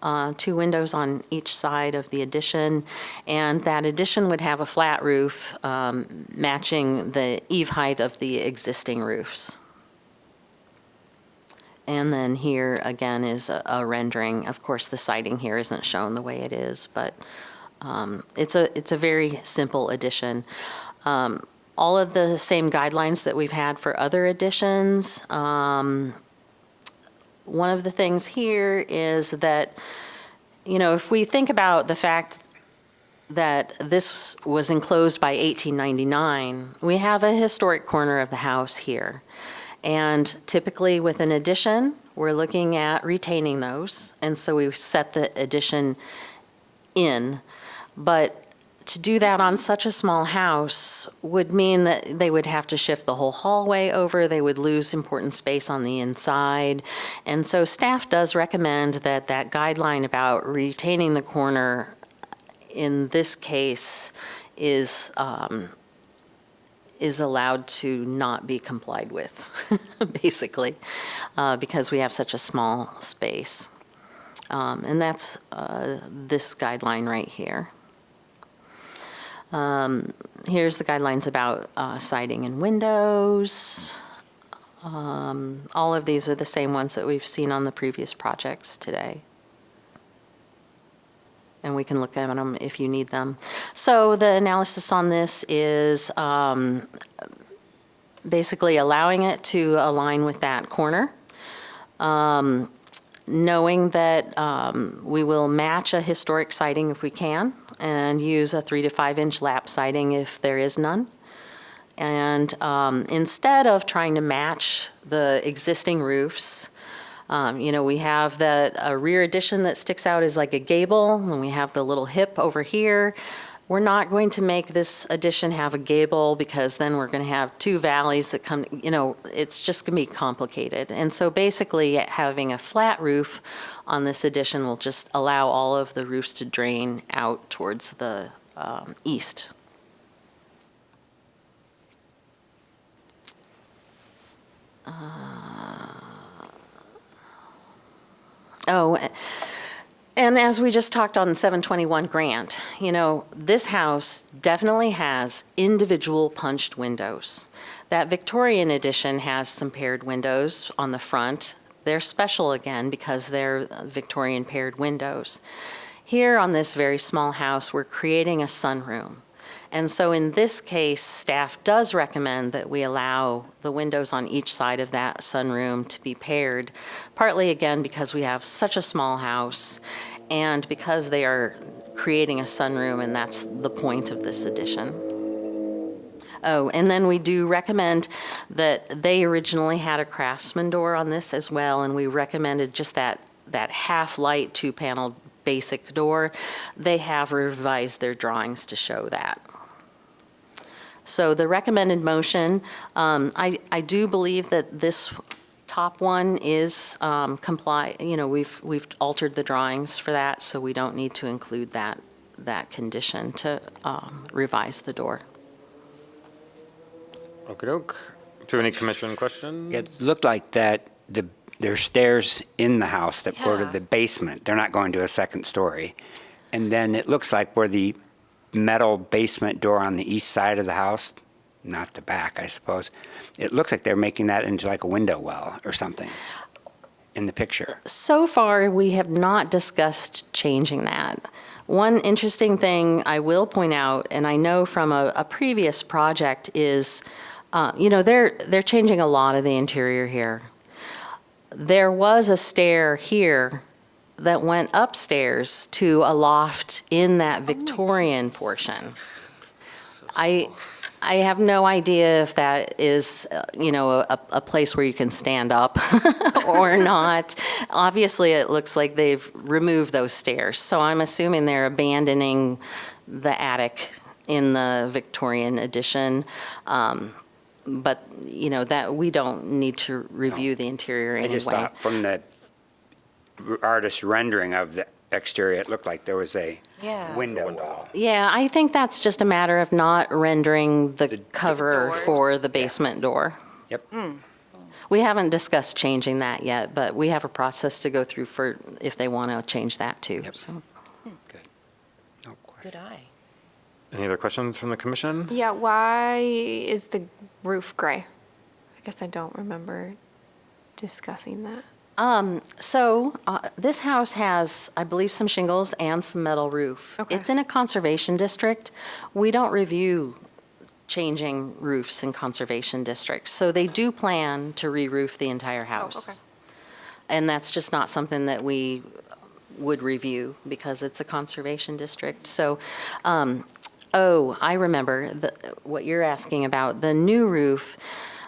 2 windows on each side of the addition, and that addition would have a flat roof matching the eave height of the existing roofs. And then here again is a rendering. Of course, the siding here isn't shown the way it is, but it's a very simple addition. All of the same guidelines that we've had for other additions. One of the things here is that, if we think about the fact that this was enclosed by 1899, we have a historic corner of the house here. And typically with an addition, we're looking at retaining those. And so we set the addition in. But to do that on such a small house would mean that they would have to shift the whole hallway over. They would lose important space on the inside. And so staff does recommend that that guideline about retaining the corner in this case is allowed to not be complied with, basically, because we have such a small space. And that's this guideline right here. Here's the guidelines about siding and windows. All of these are the same ones that we've seen on the previous projects today. And we can look at them if you need them. So the analysis on this is basically allowing it to align with that corner. Knowing that we will match a historic siding if we can, and use a 3 to 5 inch lap siding if there is none. And instead of trying to match the existing roofs, we have a rear addition that sticks out as like a gable, and we have the little hip over here. We're not going to make this addition have a gable because then we're going to have 2 valleys that come, it's just going to be complicated. And so basically having a flat roof on this addition will just allow all of the roofs to drain out towards the east. And as we just talked on the 721 grant, this house definitely has individual punched windows. That Victorian addition has some paired windows on the front. They're special again because they're Victorian paired windows. Here on this very small house, we're creating a sunroom. And so in this case, staff does recommend that we allow the windows on each side of that sunroom to be paired, partly again because we have such a small house and because they are creating a sunroom, and that's the point of this addition. Oh, and then we do recommend that they originally had a Craftsman door on this as well, and we recommended just that half light 2-panel basic door. They have revised their drawings to show that. So the recommended motion, I do believe that this top one is we've altered the drawings for that, so we don't need to include that condition to revise the door. Okey-doke. Do you have any commission questions? It looked like that there's stairs in the house that go to Yeah. the basement. They're not going to a second story. And then it looks like where the metal basement door on the east side of the house, not the back, I suppose, it looks like they're making that into like a window well or something in the picture. So far, we have not discussed changing that. One interesting thing I will point out, and I know from a previous project, is, they're changing a lot of the interior here. There was a stair here that went upstairs to a loft in that Victorian portion. I have no idea if that is, a place where you can stand up or not. Obviously, it looks like they've removed those stairs, so I'm assuming they're abandoning the attic in the Victorian addition. But, that, we don't need to review the interior I anyway. just thought from the artist's rendering of the exterior, it looked like there was a Yeah. window well. Yeah, I think that's just a matter of not rendering the cover doors. for the basement door. Yep. We haven't discussed changing that yet, but we have a process to go through for if they want to change that too. Yep. So, No question. Good eye. Any other questions from the commission? Yeah, why is the roof gray? I guess I don't remember discussing that. this house has, I believe, some shingles and some metal roof. Okay. It's in a conservation district. We don't review changing roofs in conservation districts, so they do plan to re-roof the entire house. okay. And that's just not something that we would review because it's a conservation district. So, I remember what you're asking about. The new roof,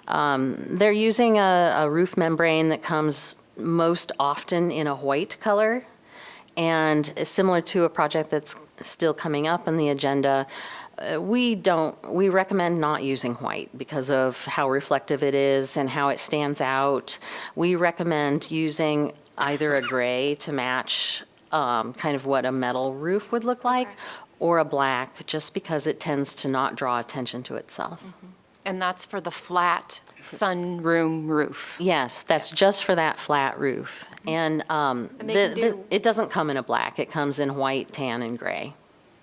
they're using a roof membrane that comes most often in a white color, and is similar to a project that's still coming up on the agenda. We recommend not using white because of how reflective it is and how it stands out. We recommend using either a gray to match kind of what a metal roof would look like, or a black, just because it tends to not draw attention to itself. And that's for the flat sunroom roof. Yes, that's just for that flat roof. And they can do- it doesn't come in a black, it comes in white, tan, and gray.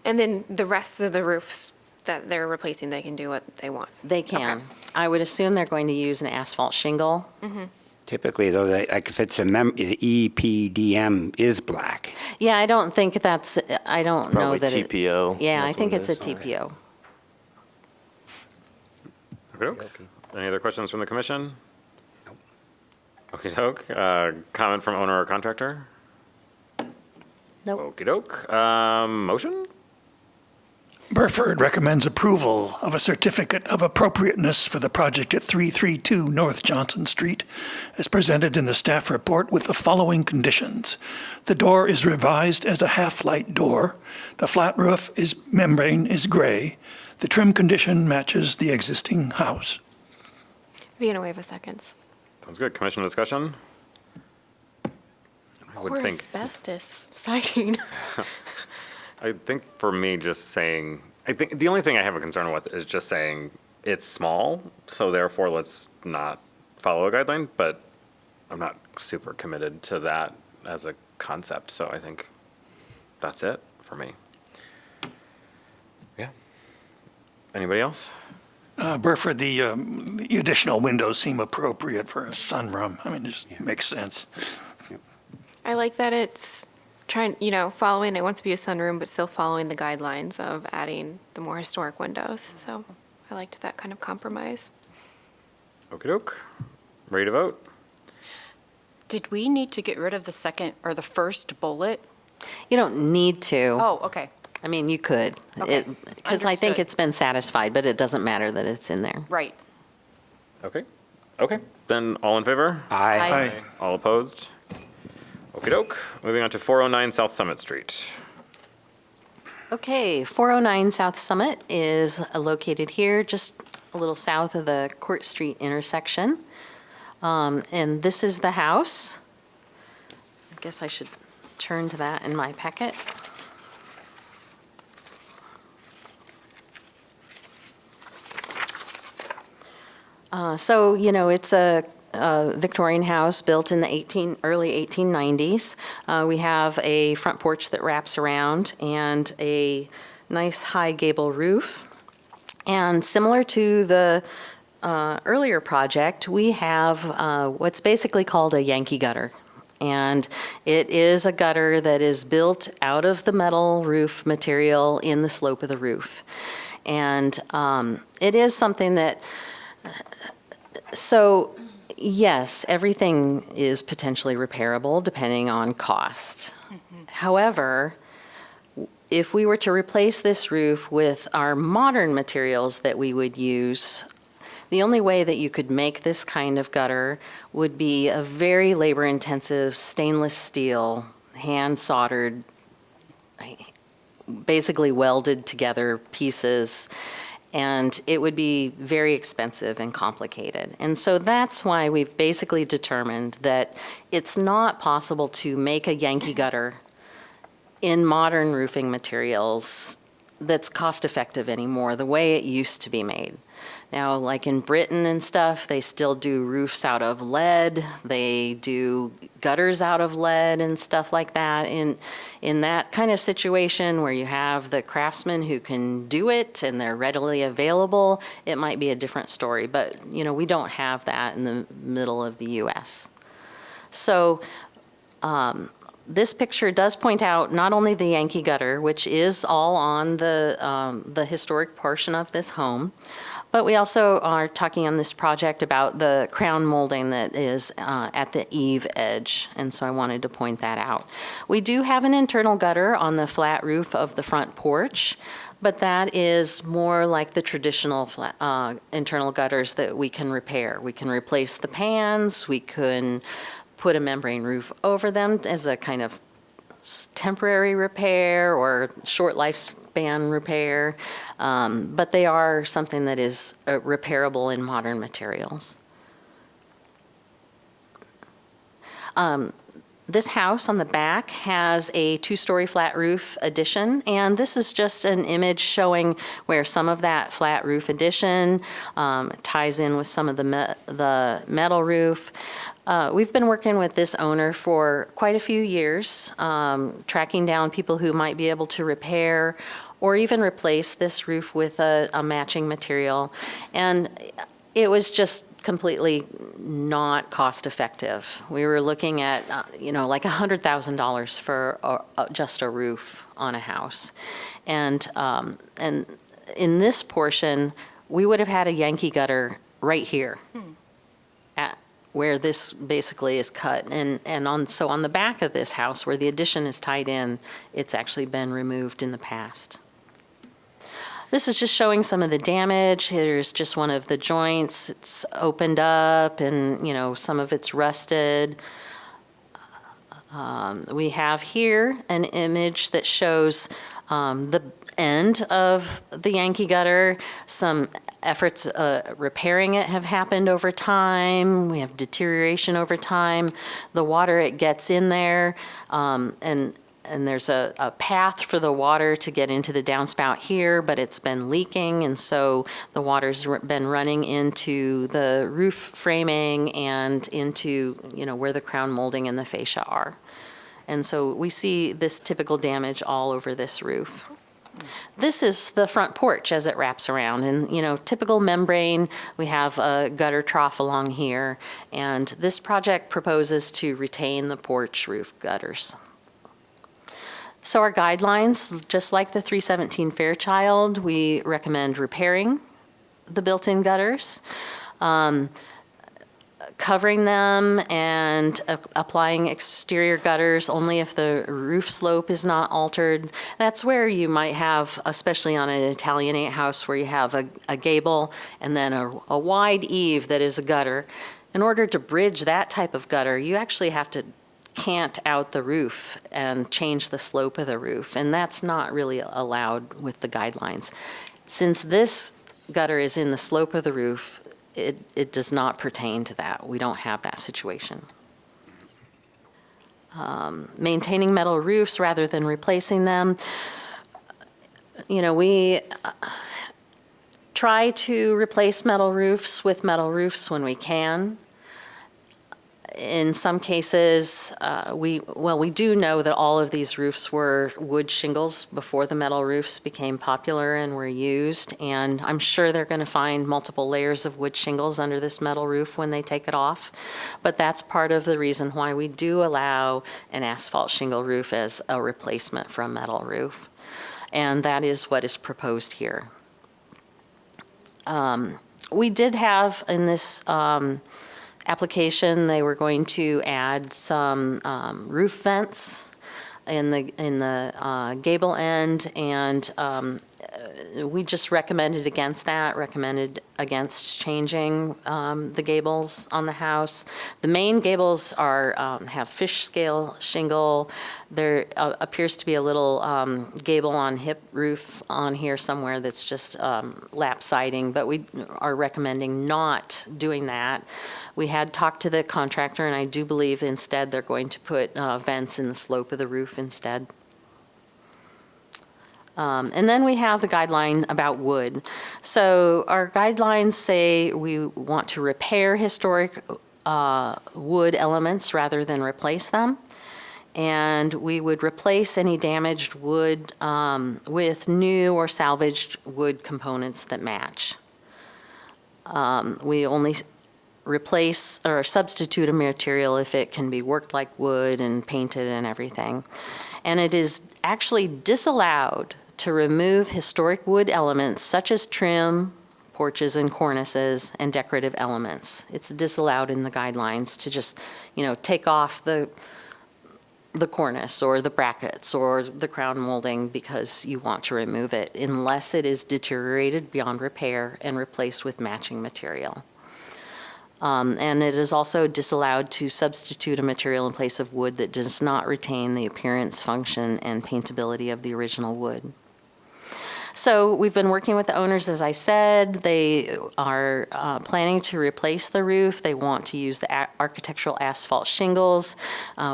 And then the rest of the roofs that they're replacing, they can do what they want. They can. Okay. I would assume they're going to use an asphalt shingle. Typically, though, like if it's EPDM is black. Yeah, I don't think that's, I don't know Probably that it. TPO. Yeah, I That's think what it's it a is. TPO. Okey-doke. Any other questions from the commission? Okey-doke. Comment from owner or contractor? Nope. Okey-doke. Motion? Burford recommends approval of a certificate of appropriateness for the project at 332 North Johnson Street, as presented in the staff report with the following conditions. The door is revised as a half-light door. The flat roof membrane is gray. The trim condition matches the existing house. Being away for seconds. Sounds good. Commission discussion? I would Or think, asbestos siding. I think for me, just saying, I think the only thing I have a concern with is just saying it's small, so therefore let's not follow a guideline, but I'm not super committed to that as a concept, so I think that's it for me. Yeah. Anybody else? Burford, the additional windows seem appropriate for a sunroom. I mean, it just makes sense. I like that it's trying, following, it wants to be a sunroom, but still following the guidelines of adding the more historic windows. So I liked that kind of compromise. Okey-doke. Ready to vote? Did we need to get rid of the second or the first bullet? You don't need to. Oh, okay. I mean, you could. Okay. Because I think Understood. it's been satisfied, but it doesn't matter that it's in there. Right. Okay. Okay. Then all in favor? Aye. All opposed? Okey-doke. Moving on to 409 South Summit Street. Okay, 409 South Summit is located here, just a little south of the Court Street intersection. And this is the house. I guess I should turn to that in my packet. So, it's a Victorian house built in the early 1890s. We have a front porch that wraps around and a nice high gable roof. And similar to the earlier project, we have what's basically called a Yankee gutter. And it is a gutter that is built out of the metal roof material in the slope of the roof. And it is something that, so yes, everything is potentially repairable depending on cost. However, if we were to replace this roof with our modern materials that we would use, the only way that you could make this kind of gutter would be a very labor-intensive stainless steel, hand-soldered, basically welded together pieces, and it would be very expensive and complicated. And so that's why we've basically determined that it's not possible to make a Yankee gutter in modern roofing materials that's cost-effective anymore, the way it used to be made. Now, like in Britain and stuff, they still do roofs out of lead. They do gutters out of lead and stuff like that. In that kind of situation where you have the craftsmen who can do it and they're readily available, it might be a different story. But, we don't have that in the middle of the U.S. So, this picture does point out not only the Yankee gutter, which is all on the historic portion of this home, but we also are talking on this project about the crown molding that is at the eave edge, and so I wanted to point that out. We do have an internal gutter on the flat roof of the front porch, but that is more like the traditional internal gutters that we can repair. We can replace the pans, we can put a membrane roof over them as a kind of temporary repair or short lifespan repair, but they are something that is repairable in modern materials. This house on the back has a 2-story flat roof addition, and this is just an image showing where some of that flat roof addition ties in with some of the metal roof. We've been working with this owner for quite a few years, tracking down people who might be able to repair or even replace this roof with a matching material. And it was just completely not cost effective. We were looking at, like $100,000 for just a roof on a house. And in this portion, we would have had a Yankee gutter right here at where this basically is cut. And on the back of this house where the addition is tied in, it's actually been removed in the past. This is just showing some of the damage. Here's just one of the joints. It's opened up and, some of it's rusted. We have here an image that shows the end of the Yankee gutter. Some efforts repairing it have happened over time. We have deterioration over time. The water, it gets in there, and there's a path for the water to get into the downspout here, but it's been leaking, and so the water's been running into the roof framing and into, where the crown molding and the fascia are. And so we see this typical damage all over this roof. This is the front porch as it wraps around, and typical membrane. We have a gutter trough along here, and this project proposes to retain the porch roof gutters. So our guidelines, just like the 317 Fairchild, we recommend repairing the built-in gutters, covering them and applying exterior gutters only if the roof slope is not altered. That's where you might have, especially on an Italianate house where you have a gable and then a wide eave that is a gutter. In order to bridge that type of gutter, you actually have to cant out the roof and change the slope of the roof, and that's not really allowed with the guidelines. Since this gutter is in the slope of the roof, it does not pertain to that. We don't have that situation. Maintaining metal roofs rather than replacing them. We try to replace metal roofs with metal roofs when we can. In some cases, we do know that all of these roofs were wood shingles before the metal roofs became popular and were used. And I'm sure they're going to find multiple layers of wood shingles under this metal roof when they take it off. But that's part of the reason why we do allow an asphalt shingle roof as a replacement for a metal roof. And that is what is proposed here. We did have in this application, they were going to add some roof vents in the gable end, and we just recommended against that, recommended against changing the gables on the house. The main gables are have fish scale shingle. There appears to be a little gable on hip roof on here somewhere that's just lap siding, but we are recommending not doing that. We had talked to the contractor, and I do believe instead they're going to put vents in the slope of the roof instead. And then we have the guideline about wood. So our guidelines say we want to repair historic wood elements rather than replace them. And we would replace any damaged wood with new or salvaged wood components that match. We only replace or substitute a material if it can be worked like wood and painted and everything. And it is actually disallowed to remove historic wood elements such as trim, porches and cornices, and decorative elements. It's disallowed in the guidelines to just, take off the cornice or the brackets or the crown molding because you want to remove it unless it is deteriorated beyond repair and replaced with matching material. And it is also disallowed to substitute a material in place of wood that does not retain the appearance, function, and paintability of the original wood. So we've been working with the owners, as I said. They are planning to replace the roof. They want to use the architectural asphalt shingles.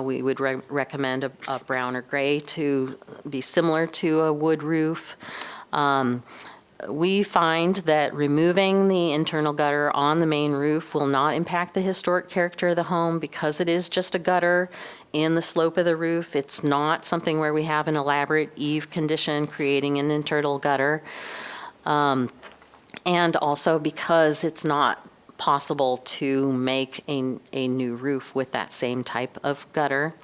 We would recommend a brown or gray to be similar to a wood roof. We find that removing the internal gutter on the main roof will not impact the historic character of the home because it is just a gutter in the slope of the roof. It's not something where we have an elaborate eave condition creating an internal gutter. And also because it's not possible to make a new roof with that same type of gutter.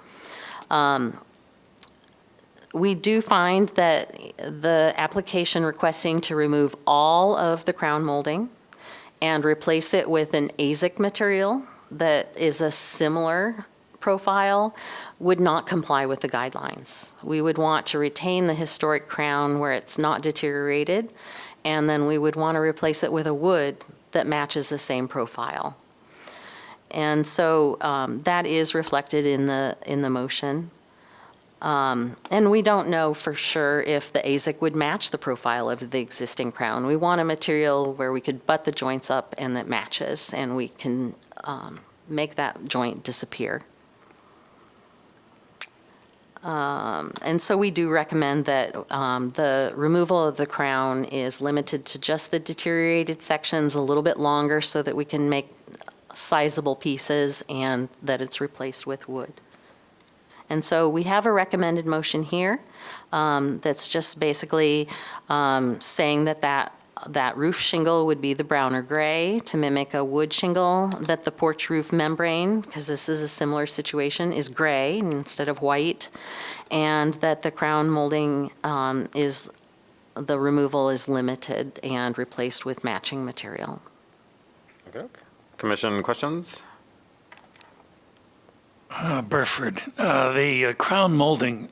We do find that the application requesting to remove all of the crown molding and replace it with an AZEK material that is a similar profile would not comply with the guidelines. We would want to retain the historic crown where it's not deteriorated, and then we would want to replace it with a wood that matches the same profile. And so that is reflected in the motion. And we don't know for sure if the AZEK would match the profile of the existing crown. We want a material where we could butt the joints up and that matches, and we can make that joint disappear. And so we do recommend that the removal of the crown is limited to just the deteriorated sections, a little bit longer, so that we can make sizable pieces and that it's replaced with wood. And so we have a recommended motion here that's just basically saying that roof shingle would be the brown or gray to mimic a wood shingle, that the porch roof membrane, because this is a similar situation, is gray instead of white, and that the crown molding the removal is limited and replaced with matching material. Okay. Commission questions? Burford, the crown molding,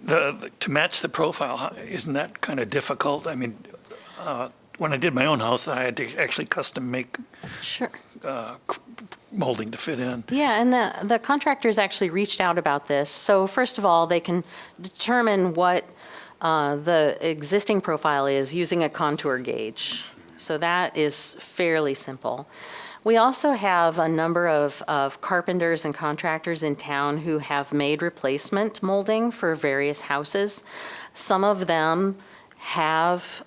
to match the profile, isn't that kind of difficult? I mean, when I did my own house, I had to actually custom make Sure. molding to fit in. Yeah, and the contractors actually reached out about this. So first of all, they can determine what the existing profile is using a contour gauge. So that is fairly simple. We also have a number of carpenters and contractors in town who have made replacement molding for various houses. Some of them have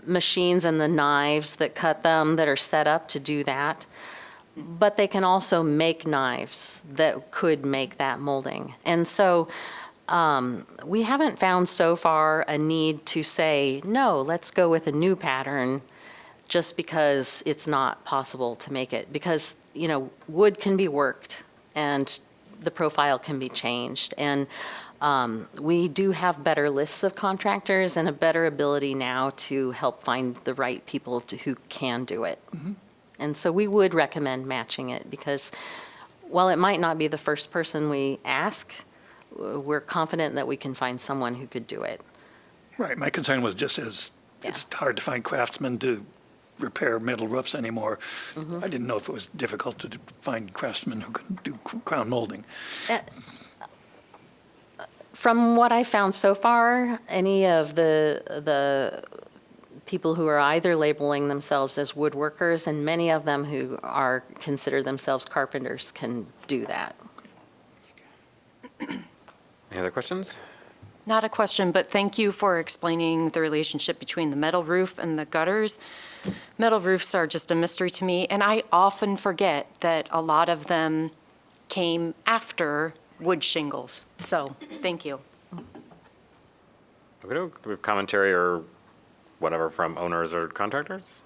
machines and the knives that cut them that are set up to do that, but they can also make knives that could make that molding. And so we haven't found so far a need to say, no, let's go with a new pattern just because it's not possible to make it. Because, you know, wood can be worked and the profile can be changed. And we do have better lists of contractors and a better ability now to help find the right people who can do it. And so we would recommend matching it because while it might not be the first person we ask, we're confident that we can find someone who could do it. Right, my concern was just as it's hard to find craftsmen to repair metal roofs anymore. I didn't know if it was difficult to find craftsmen who could do crown molding. From what I found so far, any of the people who are either labeling themselves as woodworkers and many of them who are consider themselves carpenters can do that. Any other questions? Not a question, but thank you for explaining the relationship between the metal roof and the gutters. Metal roofs are just a mystery to me, and I often forget that a lot of them came after wood shingles. So, thank you. Okay, do we have commentary or whatever from owners or contractors?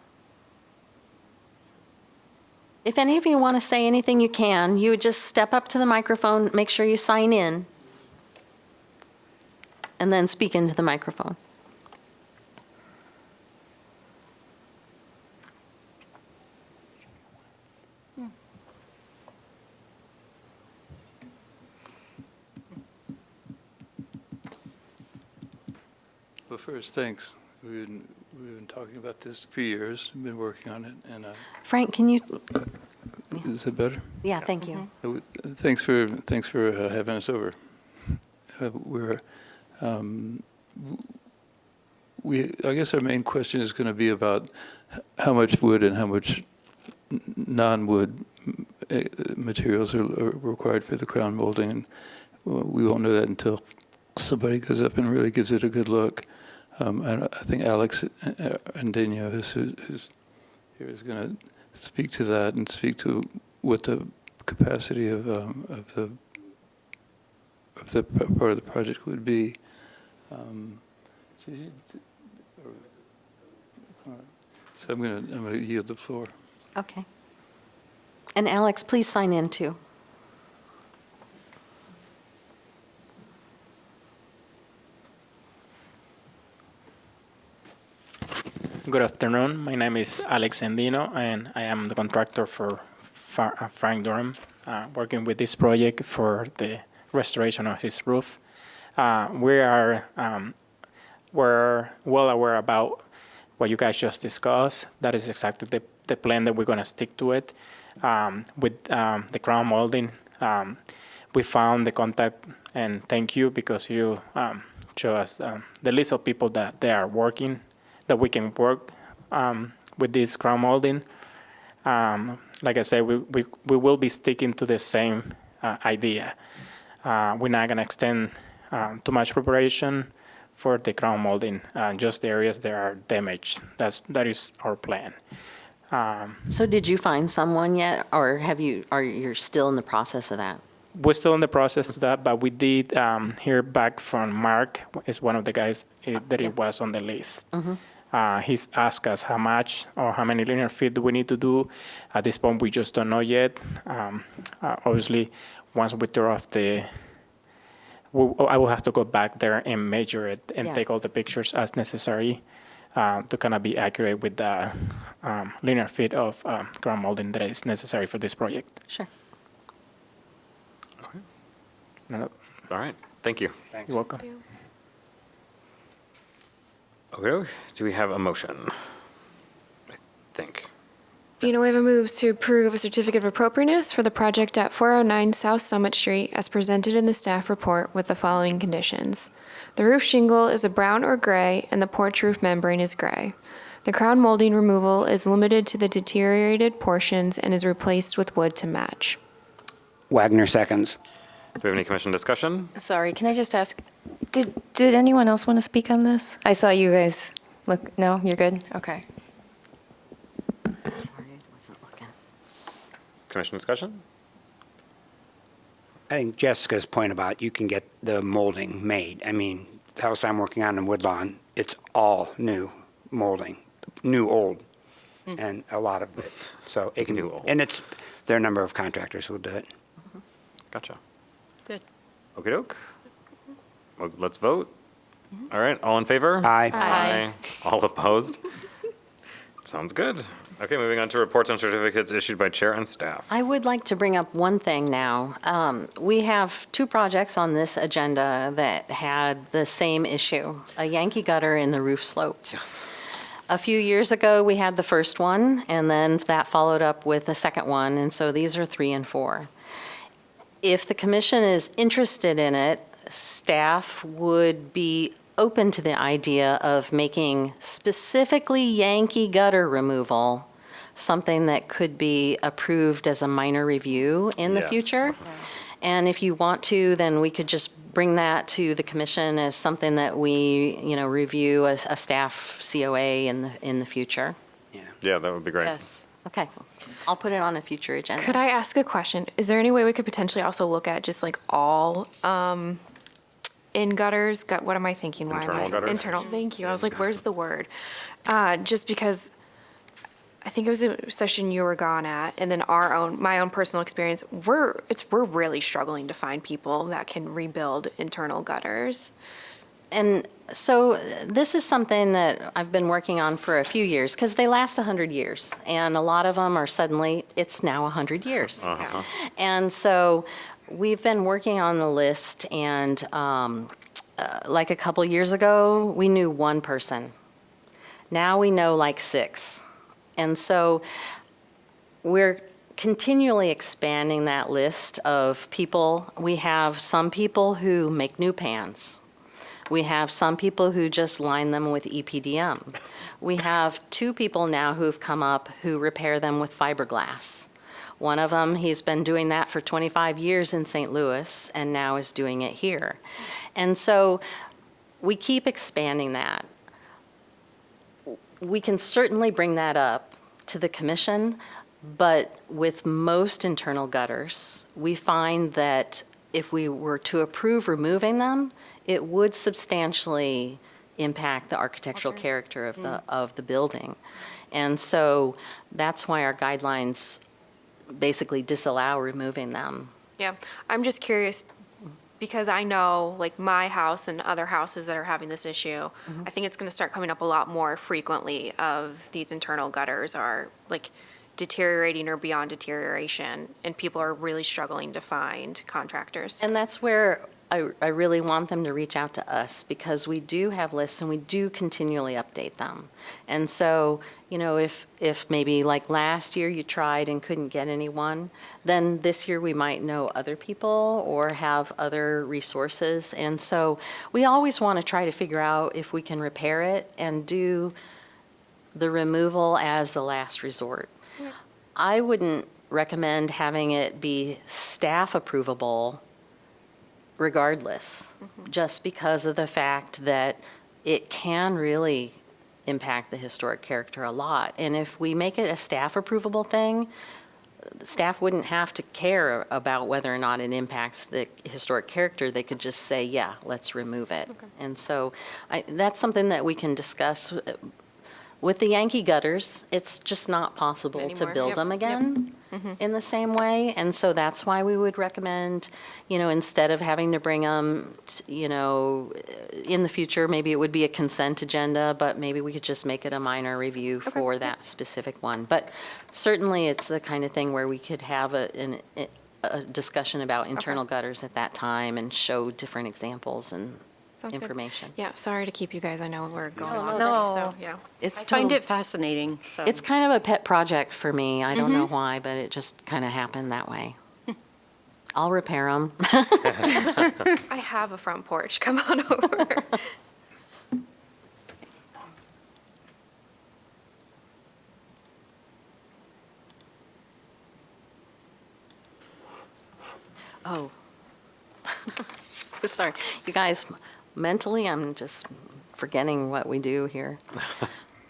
If any of you want to say anything, you can. You would just step up to the microphone, make sure you sign in, and then speak into the microphone. Well, first, thanks. We've been talking about this for years, been working on it, and Frank, can you? is it better? Yeah, thank you. Thanks for having us over. I guess our main question is going to be about how much wood and how much non-wood materials are required for the crown molding, and we won't know that until somebody goes up and really gives it a good look. I think Alex Andino, who's here, is going to speak to that and speak to what the capacity of the part of the project would be. So I'm going to yield the floor. Okay. And Alex, please sign in too. Good afternoon. My name is Alex Andino, and I am the contractor for Frank Durham, working with this project for the restoration of his roof. We're well aware about what you guys just discussed. That is exactly the plan that we're going to stick to it. With the crown molding, we found the contact, and thank you because you show us the list of people that they are working, that we can work with this crown molding. Like I said, we will be sticking to the same idea. We're not going to extend too much preparation for the crown molding, just the areas that are damaged. That is our plan. So did you find someone yet, or are you still in the process of that? We're still in the process of that, but we did hear back from Mark, is one of the guys that it was on the list. He's asked us how much or how many linear feet do we need to do. At this point, we just don't know yet. Obviously, once we tear off I will have to go back there and measure it and take all the pictures as necessary to kind of be accurate with the linear feet of ground molding that is necessary for this project. Sure. All right, thank you. You're welcome. Okay, do we have a motion? I think. Villanueva moves to approve a certificate of appropriateness for the project at 409 South Summit Street as presented in the staff report with the following conditions. The roof shingle is a brown or gray, and the porch roof membrane is gray. The crown molding removal is limited to the deteriorated portions and is replaced with wood to match. Wagner seconds. Do we have any commission discussion? Sorry, can I just ask, Did anyone else want to speak on this? I saw you guys look, no, you're good? Okay. Sorry, I wasn't looking. Commission discussion? I think Jessica's point about you can get the molding made. I mean, the house I'm working on in Woodlawn, it's all new molding, new old, and a lot of it. So it can, New old. and it's, there are a number of contractors who will do it. Gotcha. Good. Okey doke. Well, let's vote. All right, all in favor? Aye. Aye. All opposed? Sounds good. Okay, moving on to reports and certificates issued by chair and staff. I would like to bring up one thing now. We have 2 projects on this agenda that had the same issue, a Yankee gutter in the roof slope. A few years ago, we had the first one, and then that followed up with a second one, and so these are 3 and 4. If the commission is interested in it, staff would be open to the idea of making specifically Yankee gutter removal something that could be approved as a minor review in the Yes. future. And if you want to, then we could just bring that to the commission as something that we, review as a staff COA in the future. Yeah, that would be great. Yes. Okay, I'll put it on a future agenda. Could I ask a question? Is there any way we could potentially also look at just like all in gutters? What am I thinking? Internal gutters? Internal. Thank you. I was like, where's the word? Just because I think it was a session you were gone at, and then my own personal experience. We're really struggling to find people that can rebuild internal gutters. And so this is something that I've been working on for a few years because they last 100 years. And a lot of them are suddenly, it's now 100 years. And so we've been working on the list, and like a couple years ago, we knew 1 person. Now we know like 6. And so we're continually expanding that list of people. We have some people who make new pans. We have some people who just line them with EPDM. We have 2 people now who've come up who repair them with fiberglass. One of them, he's been doing that for 25 years in St. Louis and now is doing it here. And so we keep expanding that. We can certainly bring that up to the commission, but with most internal gutters, we find that if we were to approve removing them, it would substantially impact the architectural character of the building. And so that's why our guidelines basically disallow removing them. Yeah, I'm just curious because I know like my house and other houses that are having this issue, I think it's going to start coming up a lot more frequently of these internal gutters are like deteriorating or beyond deterioration, and people are really struggling to find contractors. And that's where I really want them to reach out to us, because we do have lists and we do continually update them. And so, if maybe like last year you tried and couldn't get anyone, then this year we might know other people or have other resources. And so we always want to try to figure out if we can repair it and do the removal as the last resort. I wouldn't recommend having it be staff approvable regardless, just because of the fact that it can really impact the historic character a lot. And if we make it a staff approvable thing, staff wouldn't have to care about whether or not it impacts the historic character. They could just say, yeah, let's remove it. And so that's something that we can discuss. With the Yankee gutters, it's just not possible to Anymore. build Yep. them again in the same way. And so that's why we would recommend, instead of having to bring them, in the future, maybe it would be a consent agenda, but maybe we could just make it a minor review for that specific one. But certainly it's the kind of thing where we could have a discussion about internal gutters at that time and show different examples and Sounds good. information. Yeah, sorry to keep you guys. I know we're going No, on. no. So, yeah. It's I find total- it fascinating, so. It's kind of a pet project for me. I don't know why, but it just kind of happened that way. I'll repair them. I have a front porch. Come on over. Oh. Sorry. You guys, mentally, I'm just forgetting what we do here.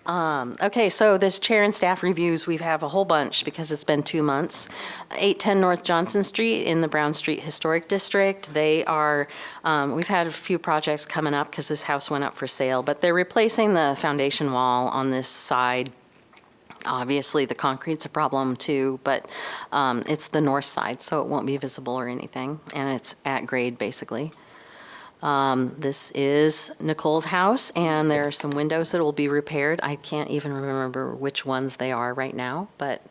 Okay, so this chair and staff reviews, we have a whole bunch because it's been 2 months. 810 North Johnson Street in the Brown Street Historic District. They are, we've had a few projects coming up because this house went up for sale, but they're replacing the foundation wall on this side. Obviously, the concrete's a problem too, but it's the north side, so it won't be visible or anything, and it's at grade, basically. This is Nicole's house, and there are some windows that will be repaired. I can't even remember which ones they are right now, but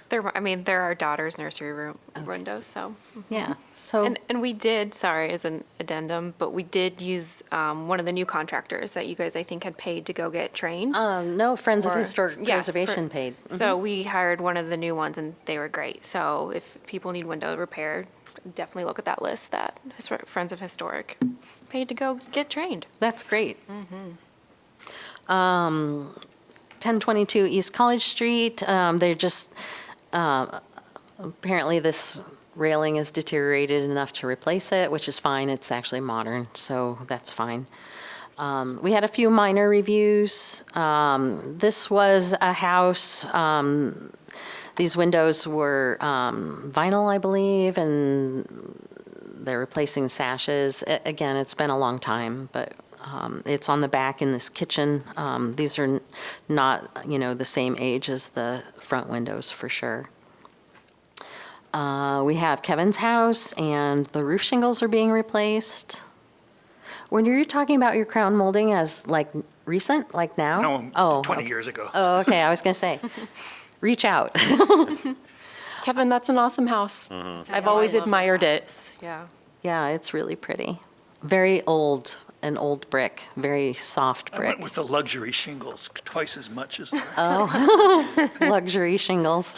They're our daughter's nursery room windows, so. yeah, so. And we did, sorry, as an addendum, but we did use one of the new contractors that you guys, I think, had paid to go get trained. No, Friends of Or- Historic yes, Preservation paid. So we hired one of the new ones, and they were great. So if people need window repair, definitely look at that list that Friends of Historic paid to go get trained. That's great. 1022 East College Street, they're just, apparently this railing is deteriorated enough to replace it, which is fine. It's actually modern, so that's fine. We had a few minor reviews. This was a house, these windows were vinyl, I believe, and they're replacing sashes. Again, it's been a long time, but it's on the back in this kitchen. These are not, the same age as the front windows for sure. We have Kevin's house, and the roof shingles are being replaced. When you're talking about your crown molding as like recent, like now? No, Oh, 20 okay. years ago. Oh, okay, I was going to say, reach out. Kevin, that's an awesome house. I've always admired it. Yeah. Yeah, it's really pretty. Very old, an old brick, very soft I brick. went with the luxury shingles, twice as much as the Luxury shingles.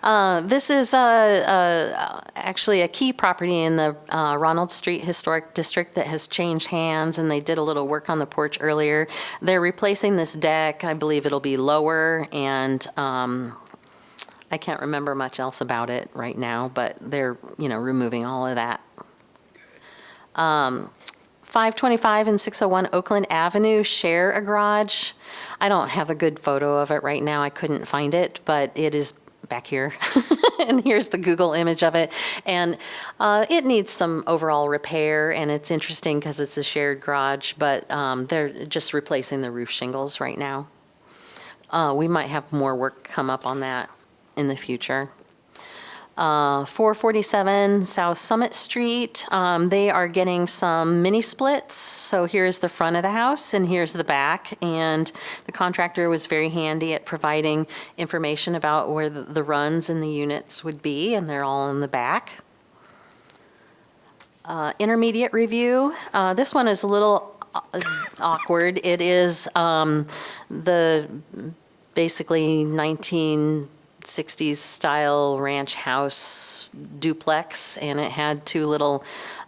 This is actually a key property in the Ronald Street Historic District that has changed hands, and they did a little work on the porch earlier. They're replacing this deck. I believe it'll be lower, and I can't remember much else about it right now, but they're, removing all of that. 525 and 601 Oakland Avenue share a garage. I don't have a good photo of it right now. I couldn't find it, but it is back here. And here's the Google image of it. And it needs some overall repair, and it's interesting because it's a shared garage, but they're just replacing the roof shingles right now. We might have more work come up on that in the future. 447 South Summit Street, they are getting some mini splits. So here's the front of the house and here's the back. And the contractor was very handy at providing information about where the runs and the units would be, and they're all in the back. Intermediate review. This one is a little awkward. It is the basically 1960s style ranch house duplex, and it had two little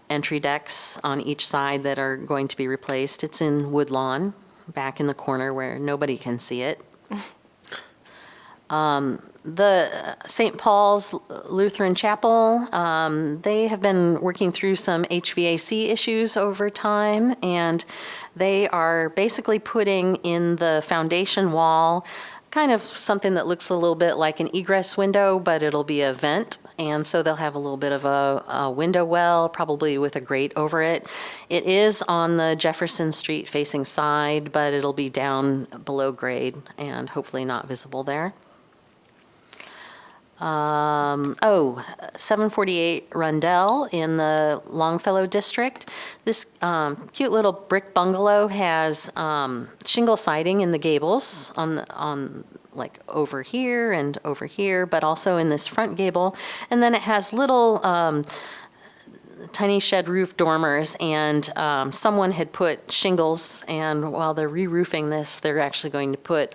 entry decks on each side that are going to be replaced. It's in Woodlawn, back in the corner where nobody can see it. The St. Paul's Lutheran Chapel, they have been working through some HVAC issues over time, and they are basically putting in the foundation wall kind of something that looks a little bit like an egress window, but it'll be a vent, and so they'll have a little bit of a window well, probably with a grate over it. It is on the Jefferson Street facing side, but it'll be down below grade and hopefully not visible there. 748 Rundell in the Longfellow District. This cute little brick bungalow has shingle siding in the gables on like over here and over here, but also in this front gable. And then it has little tiny shed roof dormers, and someone had put shingles, and while they're re-roofing this, they're actually going to put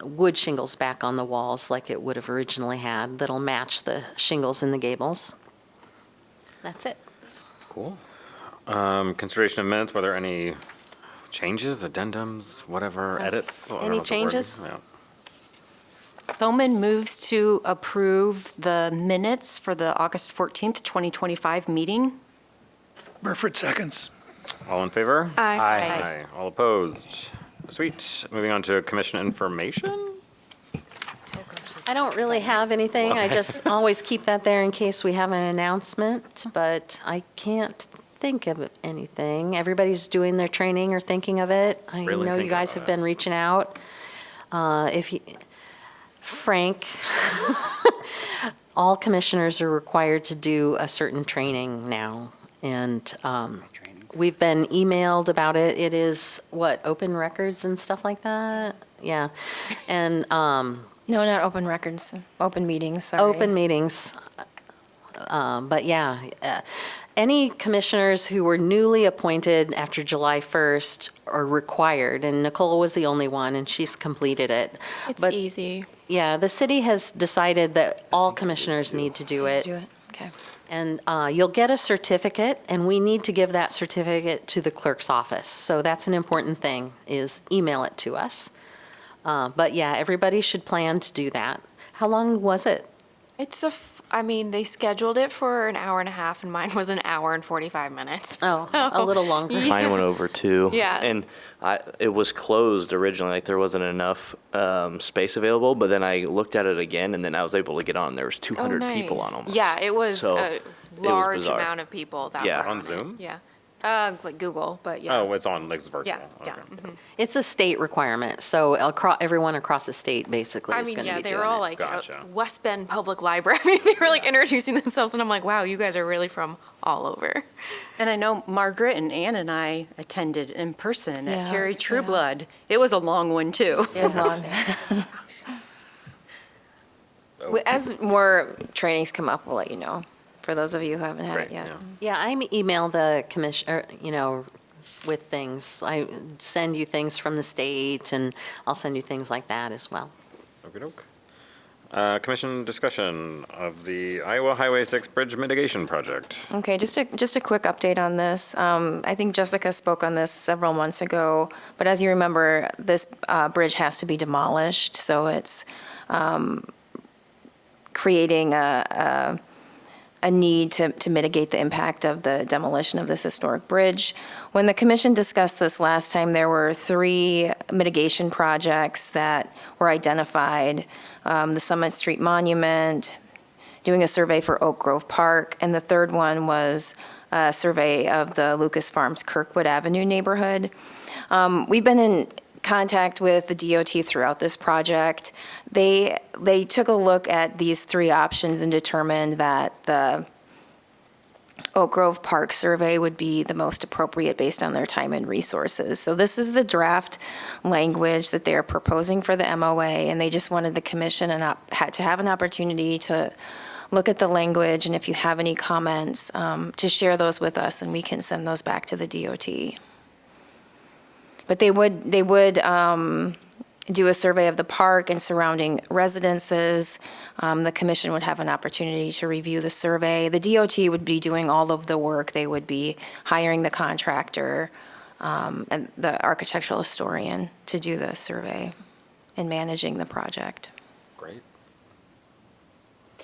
wood shingles back on the walls like it would have originally had that'll match the shingles in the gables. That's it. Cool. Consideration of minutes, were there any changes, addendums, whatever, edits? I don't know Any what the word is. changes? Yeah. Thoman moves to approve the minutes for the August 14th, 2025 meeting. Burford seconds. All in favor? Aye. Aye. All opposed? Sweet. Moving on to commission information? I don't really have anything. I just always keep that there in case we have an announcement, but I can't think of anything. Everybody's doing their training or thinking of it. I Really know you thinking guys about have been reaching out. Frank, all commissioners are required to do a certain training now, and we've been emailed about it. It is, open records and stuff like that? Yeah. And No, not open records, open meetings, sorry. open meetings. But yeah, any commissioners who were newly appointed after July 1st are required, and Nicole was the only one, and she's completed it. It's But easy. yeah, the city has decided that all commissioners need to do it. Do it, okay. And you'll get a certificate, and we need to give that certificate to the clerk's office. So that's an important thing, is email it to us. But yeah, everybody should plan to do that. How long was it? I mean, they scheduled it for an hour and a half, and mine was an hour and 45 minutes. Oh, So, a little longer. yeah. Mine went over too. Yeah. And it was closed originally, like there wasn't enough space available, but then I looked at it again and then I was able to get on. There was 200 people on almost. Yeah, it was So, a was large bizarre. amount of people that Yeah. were On it. Zoom? Yeah. Like Google, but yeah. Oh, it's on, like, it's virtual. Yeah, yeah. Okay. mhm. It's a state requirement, so everyone across the state basically I is mean, going to yeah, be they doing were all it. like Gotcha. West Bend Public Library. I mean, they were like introducing themselves, and I'm like, wow, you guys are really from all over. And I know Margaret and Ann and I attended in person Yeah, at Terry yeah. Trueblood. It was a long one, too. It was long. As more trainings come up, we'll let you know, for those of you who haven't had Great, it yet. yeah. Yeah, I email the commissioner, with things. I send you things from the state, and I'll send you things like that as well. Okey-doke. Commission discussion of the Iowa Highway 6 Bridge Mitigation Project. Okay, just a quick update on this. I think Jessica spoke on this several months ago, but as you remember, this bridge has to be demolished, so it's creating a need to mitigate the impact of the demolition of this historic bridge. When the commission discussed this last time, there were 3 mitigation projects that were identified. The Summit Street Monument, doing a survey for Oak Grove Park, and the third one was a survey of the Lucas Farms Kirkwood Avenue neighborhood. We've been in contact with the DOT throughout this project. They took a look at these 3 options and determined that the Oak Grove Park survey would be the most appropriate based on their time and resources. So this is the draft language that they're proposing for the MOA, and they just wanted the commission had to have an opportunity to look at the language, and if you have any comments, to share those with us, and we can send those back to the DOT. But they would do a survey of the park and surrounding residences. The commission would have an opportunity to review the survey. The DOT would be doing all of the work. They would be hiring the contractor and the architectural historian to do the survey and managing the project. Great.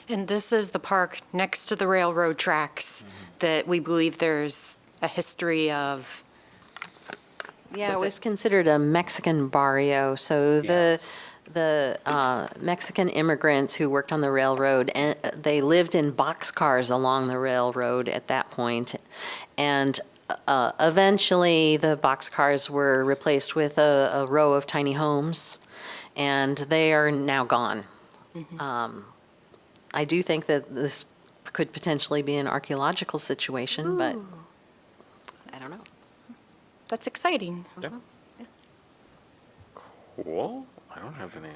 And this is the park next to the railroad tracks that we believe there's a history of. Yeah, it was considered a Mexican barrio, so the Mexican immigrants who worked on the railroad, and they lived in boxcars along the railroad at that point. And eventually, the boxcars were replaced with a row of tiny homes, and they are now gone. I do think that this could potentially be an archaeological situation, but I don't know. That's exciting. Yeah. Cool. I don't have any.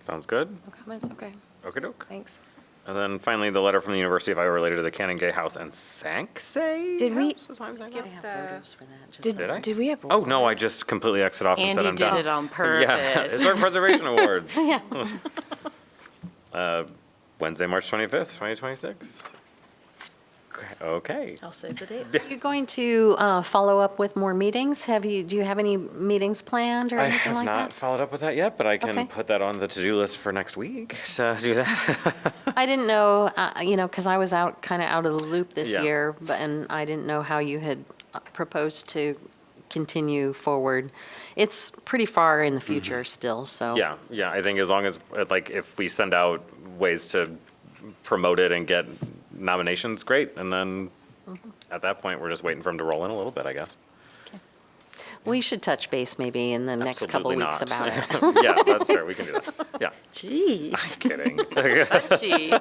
Sounds good. No comments? Okay, Okey-doke. thanks. And then finally, the letter from the University of Iowa related to the Cannon Gay House and Sanksay Did we- House? Is that what I'm saying? I have photos for that. just Did, Did I? did we have? Oh, no, I just completely exited off and said Andy I'm did done. it on Yeah, purpose. Historic Preservation Awards. Wednesday, March 25th, 2026. Okay. I'll save the date. Are you going to follow up with more meetings? Do you have any meetings planned or I anything have like not that? followed up with that yet, but I can Okay. put that on the to-do list for next week. So do that. I didn't know, because I was kind of out of the loop this Yeah. year, and I didn't know how you had proposed to continue forward. It's pretty far in the future still, so. Yeah, I think as long as, like, if we send out ways to promote it and get nominations, great, and then at that point, we're just waiting for them to roll in a little bit, I guess. We should touch base maybe in the next couple Absolutely weeks not. about it. Yeah, that's fair, we can do this, yeah. Jeez. I'm kidding. Touchy.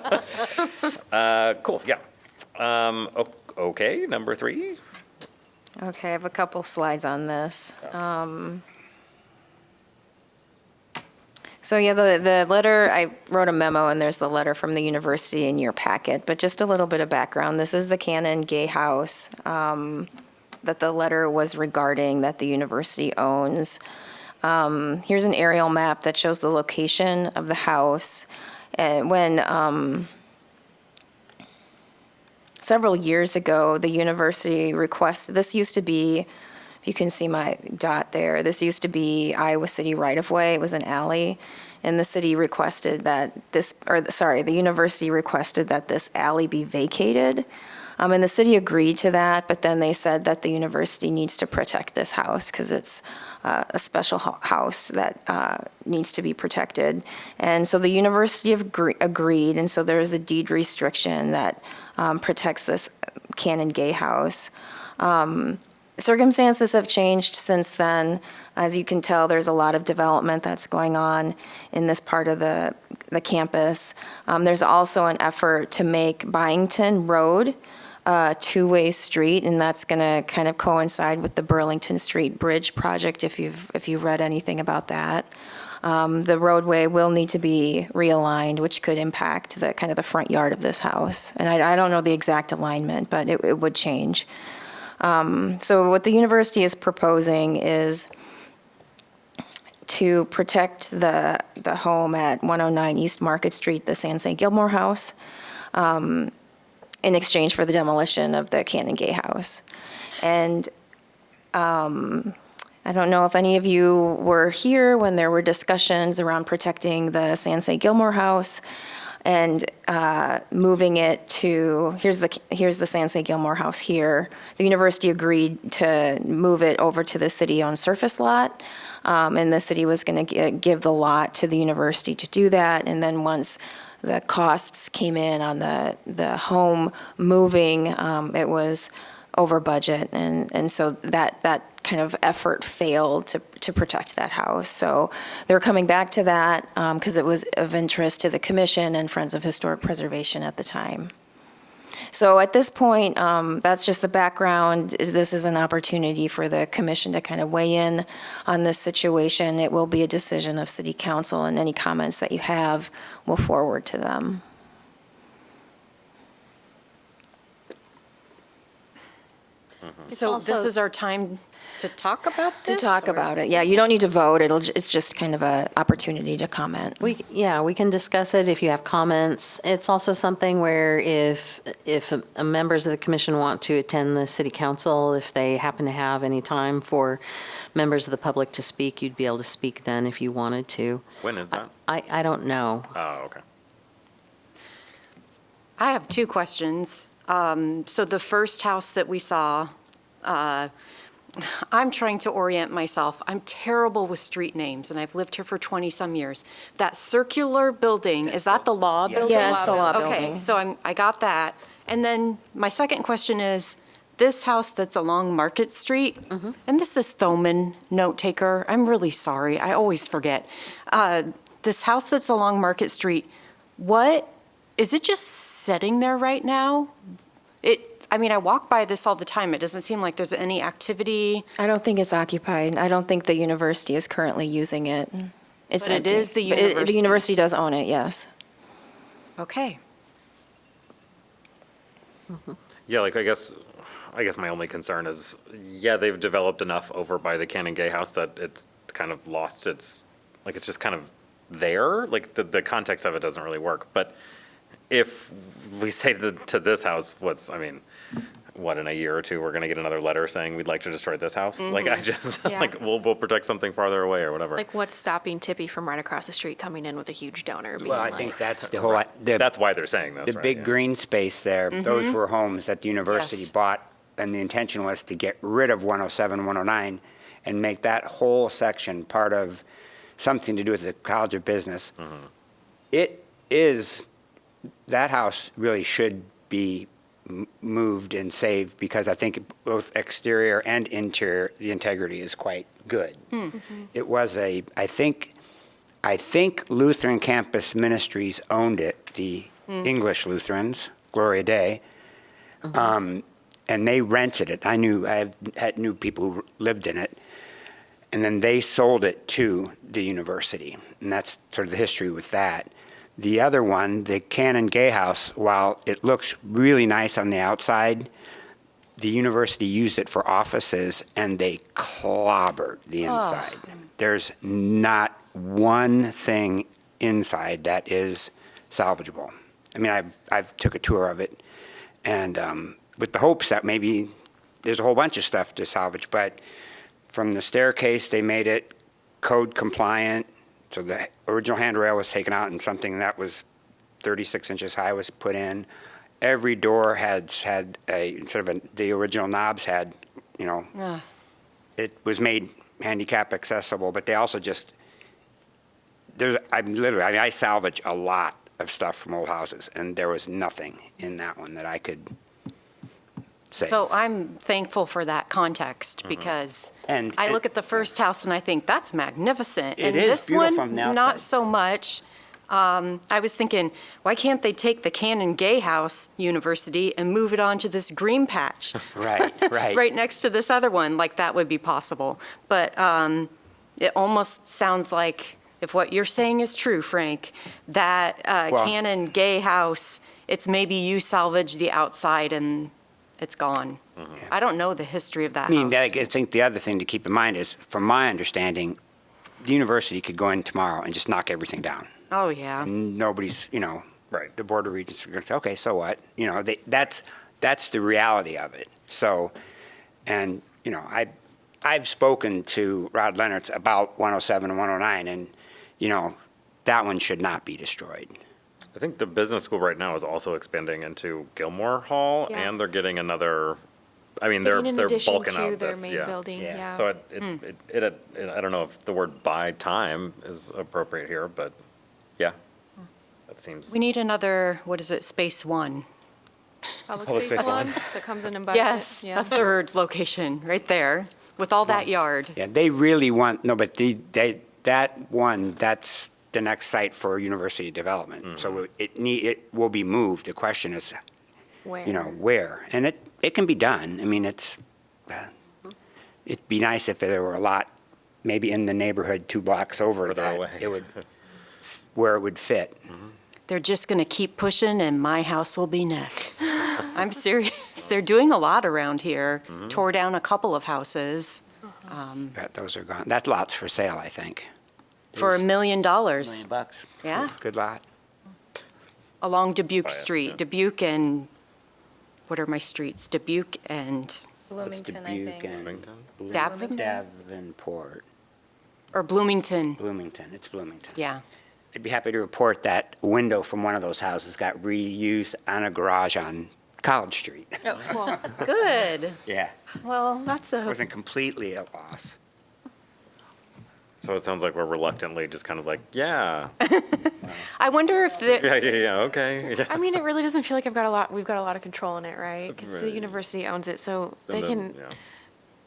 Cool, yeah. Okay, number 3. Okay, I have a couple slides on this. So yeah, the letter, I wrote a memo, and there's the letter from the university in your packet, but just a little bit of background. This is the Cannon Gay House that the letter was regarding, that the university owns. Here's an aerial map that shows the location of the house. When several years ago, the university requested, this used to be, you can see my dot there, this used to be Iowa City right-of-way, it was an alley, and the city requested that the university requested that this alley be vacated. And the city agreed to that, but then they said that the university needs to protect this house because it's a special house that needs to be protected. And so the university agreed, and so there is a deed restriction that protects this Cannon Gay House. Circumstances have changed since then. As you can tell, there's a lot of development that's going on in this part of the campus. There's also an effort to make Byington Road a two-way street, and that's going to kind of coincide with the Burlington Street Bridge project, if you've read anything about that. The roadway will need to be realigned, which could impact the kind of the front yard of this house. And I don't know the exact alignment, but it would change. So what the university is proposing is to protect the home at 109 East Market Street, the Sansay Gilmore House, in exchange for the demolition of the Cannon Gay House. And I don't know if any of you were here when there were discussions around protecting the Sansay Gilmore House and moving it to, here's the Sansay Gilmore House here. The university agreed to move it over to the city-owned surface lot, and the city was going to give the lot to the university to do that. And then once the costs came in on the home moving, it was over budget, and so that kind of effort failed to protect that house. So they're coming back to that because it was of interest to the commission and Friends of Historic Preservation at the time. So at this point, that's just the background. This is an opportunity for the commission to kind of weigh in on this situation. It will be a decision of city council, and any comments that you have will forward to them. So this is our time to talk about this? To talk about it, yeah. You don't need to vote. It's just kind of an opportunity to comment. We can discuss it if you have comments. It's also something where if members of the commission want to attend the city council, if they happen to have any time for members of the public to speak, you'd be able to speak then if you wanted to. When is that? I don't know. Oh, okay. I have 2 questions. So the first house that we saw, I'm trying to orient myself. I'm terrible with street names, and I've lived here for 20-some years. That circular building, is that the law building? Yeah, it's the law Okay, building. so I got that. And then my second question is, this house that's along Market Street, and this is Thoman, note taker. I'm really sorry. I always forget. This house that's along Market Street, what, is it just sitting there right now? I walk by this all the time. It doesn't seem like there's any activity. I don't think it's occupied. I don't think the university is currently using it. It's But it empty. is the But The university university's. does own it, yes. Okay. Yeah, like, I guess my only concern is, yeah, they've developed enough over by the Cannon Gay House that it's kind of lost its, like, it's just kind of there. Like, the context of it doesn't really work. But if we say to this house, in a year or two, we're going to get another letter saying we'd like to destroy this house? Like, I just, Yeah. like, we'll protect something farther away or whatever. Like, what's stopping Tippy from right across the street coming in with a huge donor? Being Well, I like, think that's the whole, That's why they're saying this, the right? big Yeah. green space there, those were homes that the university Yes. bought and the intention was to get rid of 107, 109, and make that whole section part of something to do with the College of Business. It is, that house really should be moved and saved, because I think both exterior and interior, the integrity is quite good. It was I think Lutheran Campus Ministries owned it, the English Lutherans, Gloria Dei, and they rented it. I knew people who lived in it, and then they sold it to the university, and that's sort of the history with that. The other one, the Canon Gay House, while it looks really nice on the outside, the university used it for offices, and they clobbered the inside. There's not one thing inside that is salvageable. I mean, I've took a tour of it, and with the hopes that maybe there's a whole bunch of stuff to salvage, but from the staircase, they made it code compliant. So the original handrail was taken out, and something that was 36 inches high was put in. Every door had instead of the original knobs had, it was made handicap accessible, but they also just, I salvage a lot of stuff from old houses, and there was nothing in that one that I could say. So I'm thankful for that context, because I look at the first house and I think, that's magnificent. It And is this beautiful one, from the outside. not so much. I was thinking, why can't they take the Canon Gay House University and move it on to this green patch? Right. Right next to this other one, like that would be possible. But it almost sounds like, if what you're saying is true, Frank, that Canon Gay House, it's maybe you salvage the outside and it's gone. I don't know the history of that I mean, house. I think the other thing to keep in mind is, from my understanding, the university could go in tomorrow and just knock everything down. Oh, yeah. And nobody's, Right. the Board of Regents are going to say, okay, so what? That's the reality of it. So, and, I've spoken to Rod Leonard about 107 and 109, and, that one should not be destroyed. I think the business school right now is also expanding into Gilmore Hall, Yeah. and they're getting another, I mean, In they're addition bulking to out their this, main yeah. building, Yeah. yeah. So I don't know if the word buy time is appropriate here, but yeah, that seems. We need another, what is it, Space One? Public Public space space one that comes in and buys it. Yes, Yeah. a third location, right there, with all that yard. Yeah, they really want, no, but that's the next site for university development. So it will be moved. The question is, Where? where? And it can be done. I mean, it'd be nice if there were a lot, maybe in the neighborhood 2 blocks over Further that away. where it would fit. They're just going to keep pushing, and my house will be next. I'm serious. They're doing a lot around here. Tore down a couple of houses But those are gone. That lot's for sale, I think. for $1 million $1,000,000. Yeah. Good lot. along Dubuque Buy it, Street. yeah. Dubuque and, what are my streets? Dubuque and, Bloomington, I Dubuque think. and Bloomington? Davenport. or Bloomington. Bloomington, it's Bloomington. Yeah. I'd be happy to report that a window from one of those houses got reused on a garage on College Street. Oh, well, good. Yeah, Well, that's it a, wasn't completely a loss. So it sounds like we're reluctantly just kind of like, yeah, I wonder if the, yeah, okay. Yeah. I mean, it really doesn't feel like we've got a lot of control in it, right? Because the Right. university owns it, so they And then, can, yeah.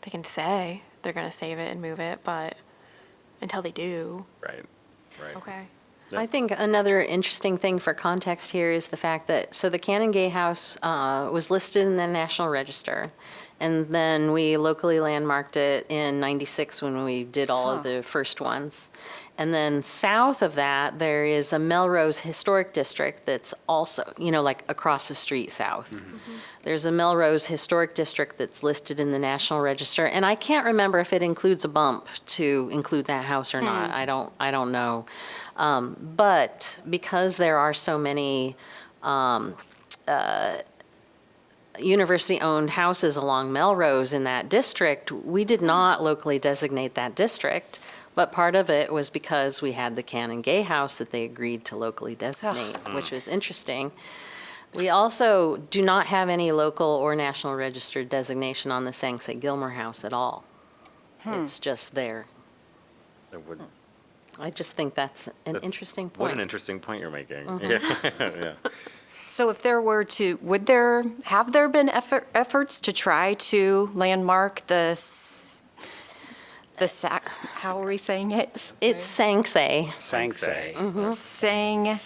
they can say they're gonna save it and move it, but until they do, Right, right. okay. I think another interesting thing for context here is the fact that, so the Canon Gay House was listed in the National Register, and then we locally landmarked it in '96 when we did all of the first ones. And then south of that, there is a Melrose Historic District that's also, like across the street south. There's a Melrose Historic District that's listed in the National Register, and I can't remember if it includes a bump to include that house or not. I don't know. But because there are so many university-owned houses along Melrose in that district, we did not locally designate that district. But part of it was because we had the Canon Gay House that they agreed to locally designate, which was interesting. We also do not have any local or national registered designation on the Sangsay Gilmer House at all. It's just there. It would- I just think that's an that's- interesting What an point. interesting point you're making. Mm-hmm. Yeah, yeah. So if there were to, have there been efforts to try to landmark how are we saying it? It's Sangsay. Sangsay.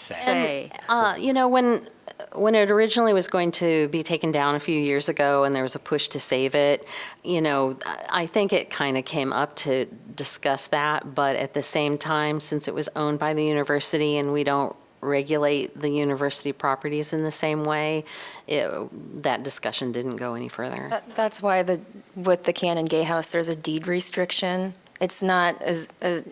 Sangsay. You know, when it originally was going to be taken down a few years ago and there was a push to save it, you know, I think it kind of came up to discuss that, but at the same time, since it was owned by the university and we don't regulate the university properties in the same way, that discussion didn't go any further. That's why with the Cannon Gay House, there's a deed restriction. It's not as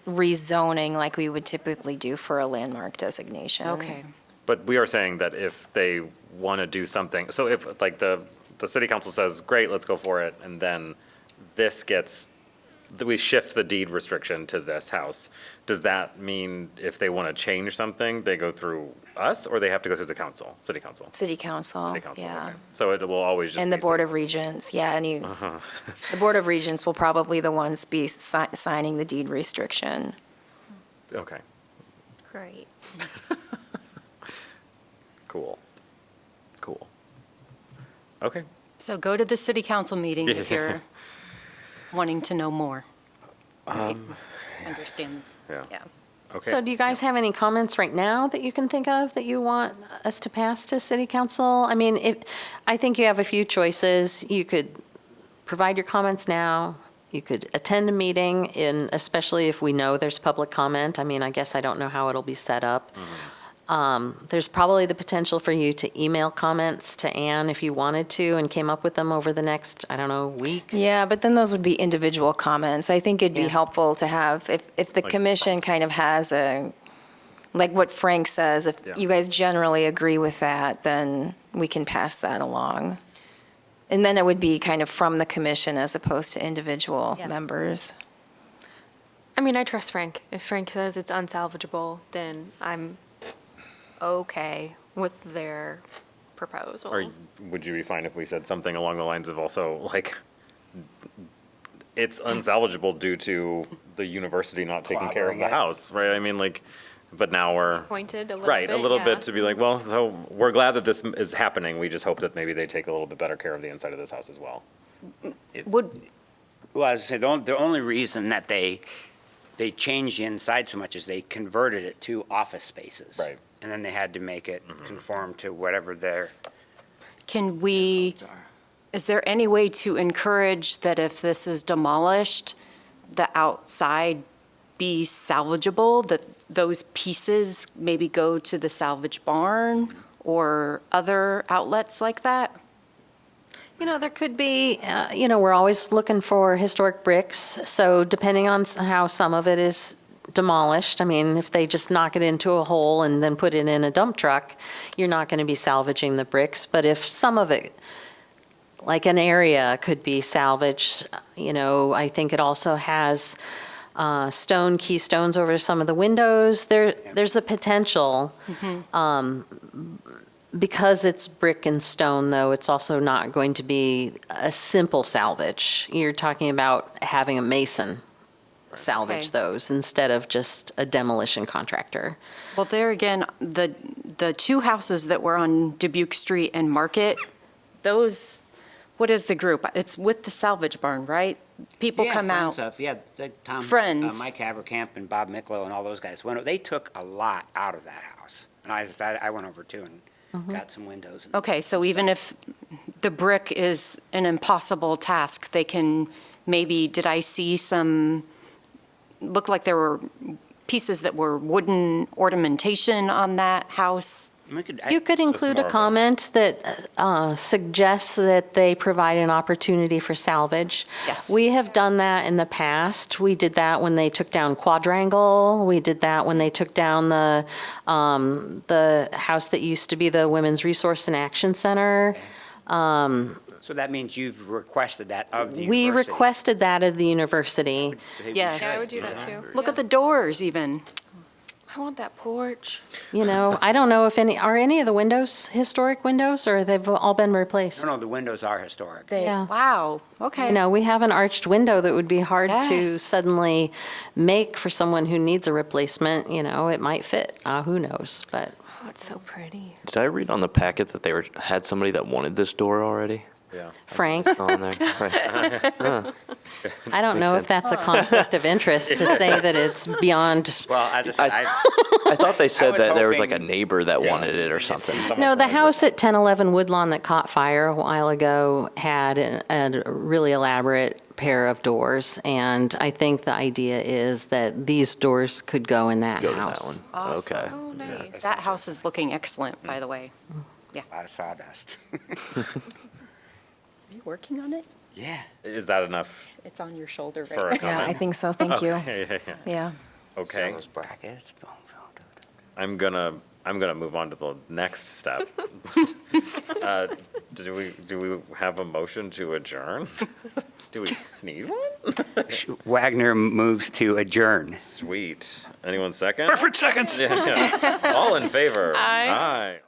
rezoning like we would typically do for a landmark designation. Okay. But we are saying that if they want to do something, so if like the city council says, great, let's go for it, and then we shift the deed restriction to this house, does that mean if they want to change something, they go through us, or they have to go through the council, city council? City council, City council, yeah. okay. So it will always just And the be Board city- of Regents, yeah, the Board of Regents will probably the ones be signing the deed restriction. Okay, Great. cool. Okay. So go to the city council meeting if you're wanting to know more. Right? Understand, Yeah. yeah. Okay. So do you guys have any comments right now that you can think of that you want us to pass to city council? I mean, I think you have a few choices. You could provide your comments now. You could attend a meeting, especially if we know there's public comment. I mean, I guess I don't know how it'll be set up. There's probably the potential for you to email comments to Ann if you wanted to and came up with them over the next, I don't know, week. Yeah, but then those would be individual comments. I think it'd be Yeah. helpful to have, if the Like- commission kind of has like what Frank says, if Yeah. you guys generally agree with that, then we can pass that along. And then it would be kind of from the commission as opposed to individual Yeah. members. I mean, I trust Frank. If Frank says it's unsalvageable, then I'm okay with their proposal. Or would you be fine if we said something along the lines of also, like, it's unsalvageable due to the university not taking care of the Clobbering it. house, right? I mean, like, but now we're, Pointed a little bit. right, a little yeah. bit to be like, well, so we're glad that this is happening. We just hope that maybe they take a little bit better care of the inside of this house as well. Would, Well, as I say, the only reason that they changed the inside so much is they converted it to office spaces. Right. And then they had to make it conform to whatever their can we, is there any way to encourage that if this is demolished, the outside be salvageable, that those pieces maybe go to the salvage barn or other outlets like that? You know, there could be, we're always looking for historic bricks, so depending on how some of it is demolished, I mean, if they just knock it into a hole and then put it in a dump truck, you're not going to be salvaging the bricks, but if some of it, like an area, could be salvaged, I think it also has stone keystones over some of the windows. There's a potential. Because it's brick and stone, though, it's also not going to be a simple salvage. You're talking about having a mason salvage Okay. those instead of just a demolition contractor. Well, there again, the two houses that were on Dubuque Street and Market, those, what is the group? It's with the salvage barn, right? People come out. Tom, Friends. Mike Haverkamp and Bob Miklo and all those guys. They took a lot out of that house. And I went over too and got some windows. And Okay, so even if the brick is an impossible task, they can maybe, did I see some, looked like there were pieces that were wooden ornamentation on that house? You could include a comment that suggests that they provide an opportunity for salvage. Yes. We have done that in the past. We did that when they took down Quadrangle. We did that when they took down the house that used to be the Women's Resource and Action Center. So that means you've requested that of the We university. requested that of the university. So they Yes. Yeah, I would do that too. Look at the doors even. I want that porch. You know, I don't know if are any of the windows historic windows, or they've all been replaced? No, the windows are historic. Yeah. Wow, okay. You know, we have an arched window that would be hard to Yes. suddenly make for someone who needs a replacement. You know, it might fit. Who knows? But Oh, it's so pretty. Did I read on the packet that they had somebody that wanted this door already Yeah. Frank, on there? Right. I don't know if that's a conflict of interest to say that it's beyond. Well, as I said, I thought they said was that there was like a hoping- neighbor that wanted it or something. No, the house at 1011 Woodlawn that caught fire a while ago had a really elaborate pair of doors, and I think the idea is that these doors could go in that Go to house. that one. Awesome. Okay. Oh, nice. That house is looking excellent, by the way. a lot of sawdust. Are you working on it? Yeah. Is that enough It's on your shoulder for a right comment? Yeah, I think so, thank you. Okay. Yeah. Okay. Those brackets. I'm gonna move on to the next step. Do we have a motion to adjourn? Do we need one? Wagner moves to adjourn. Sweet. Anyone second? Burford seconds. Yeah. All in favor? Aye. Aye.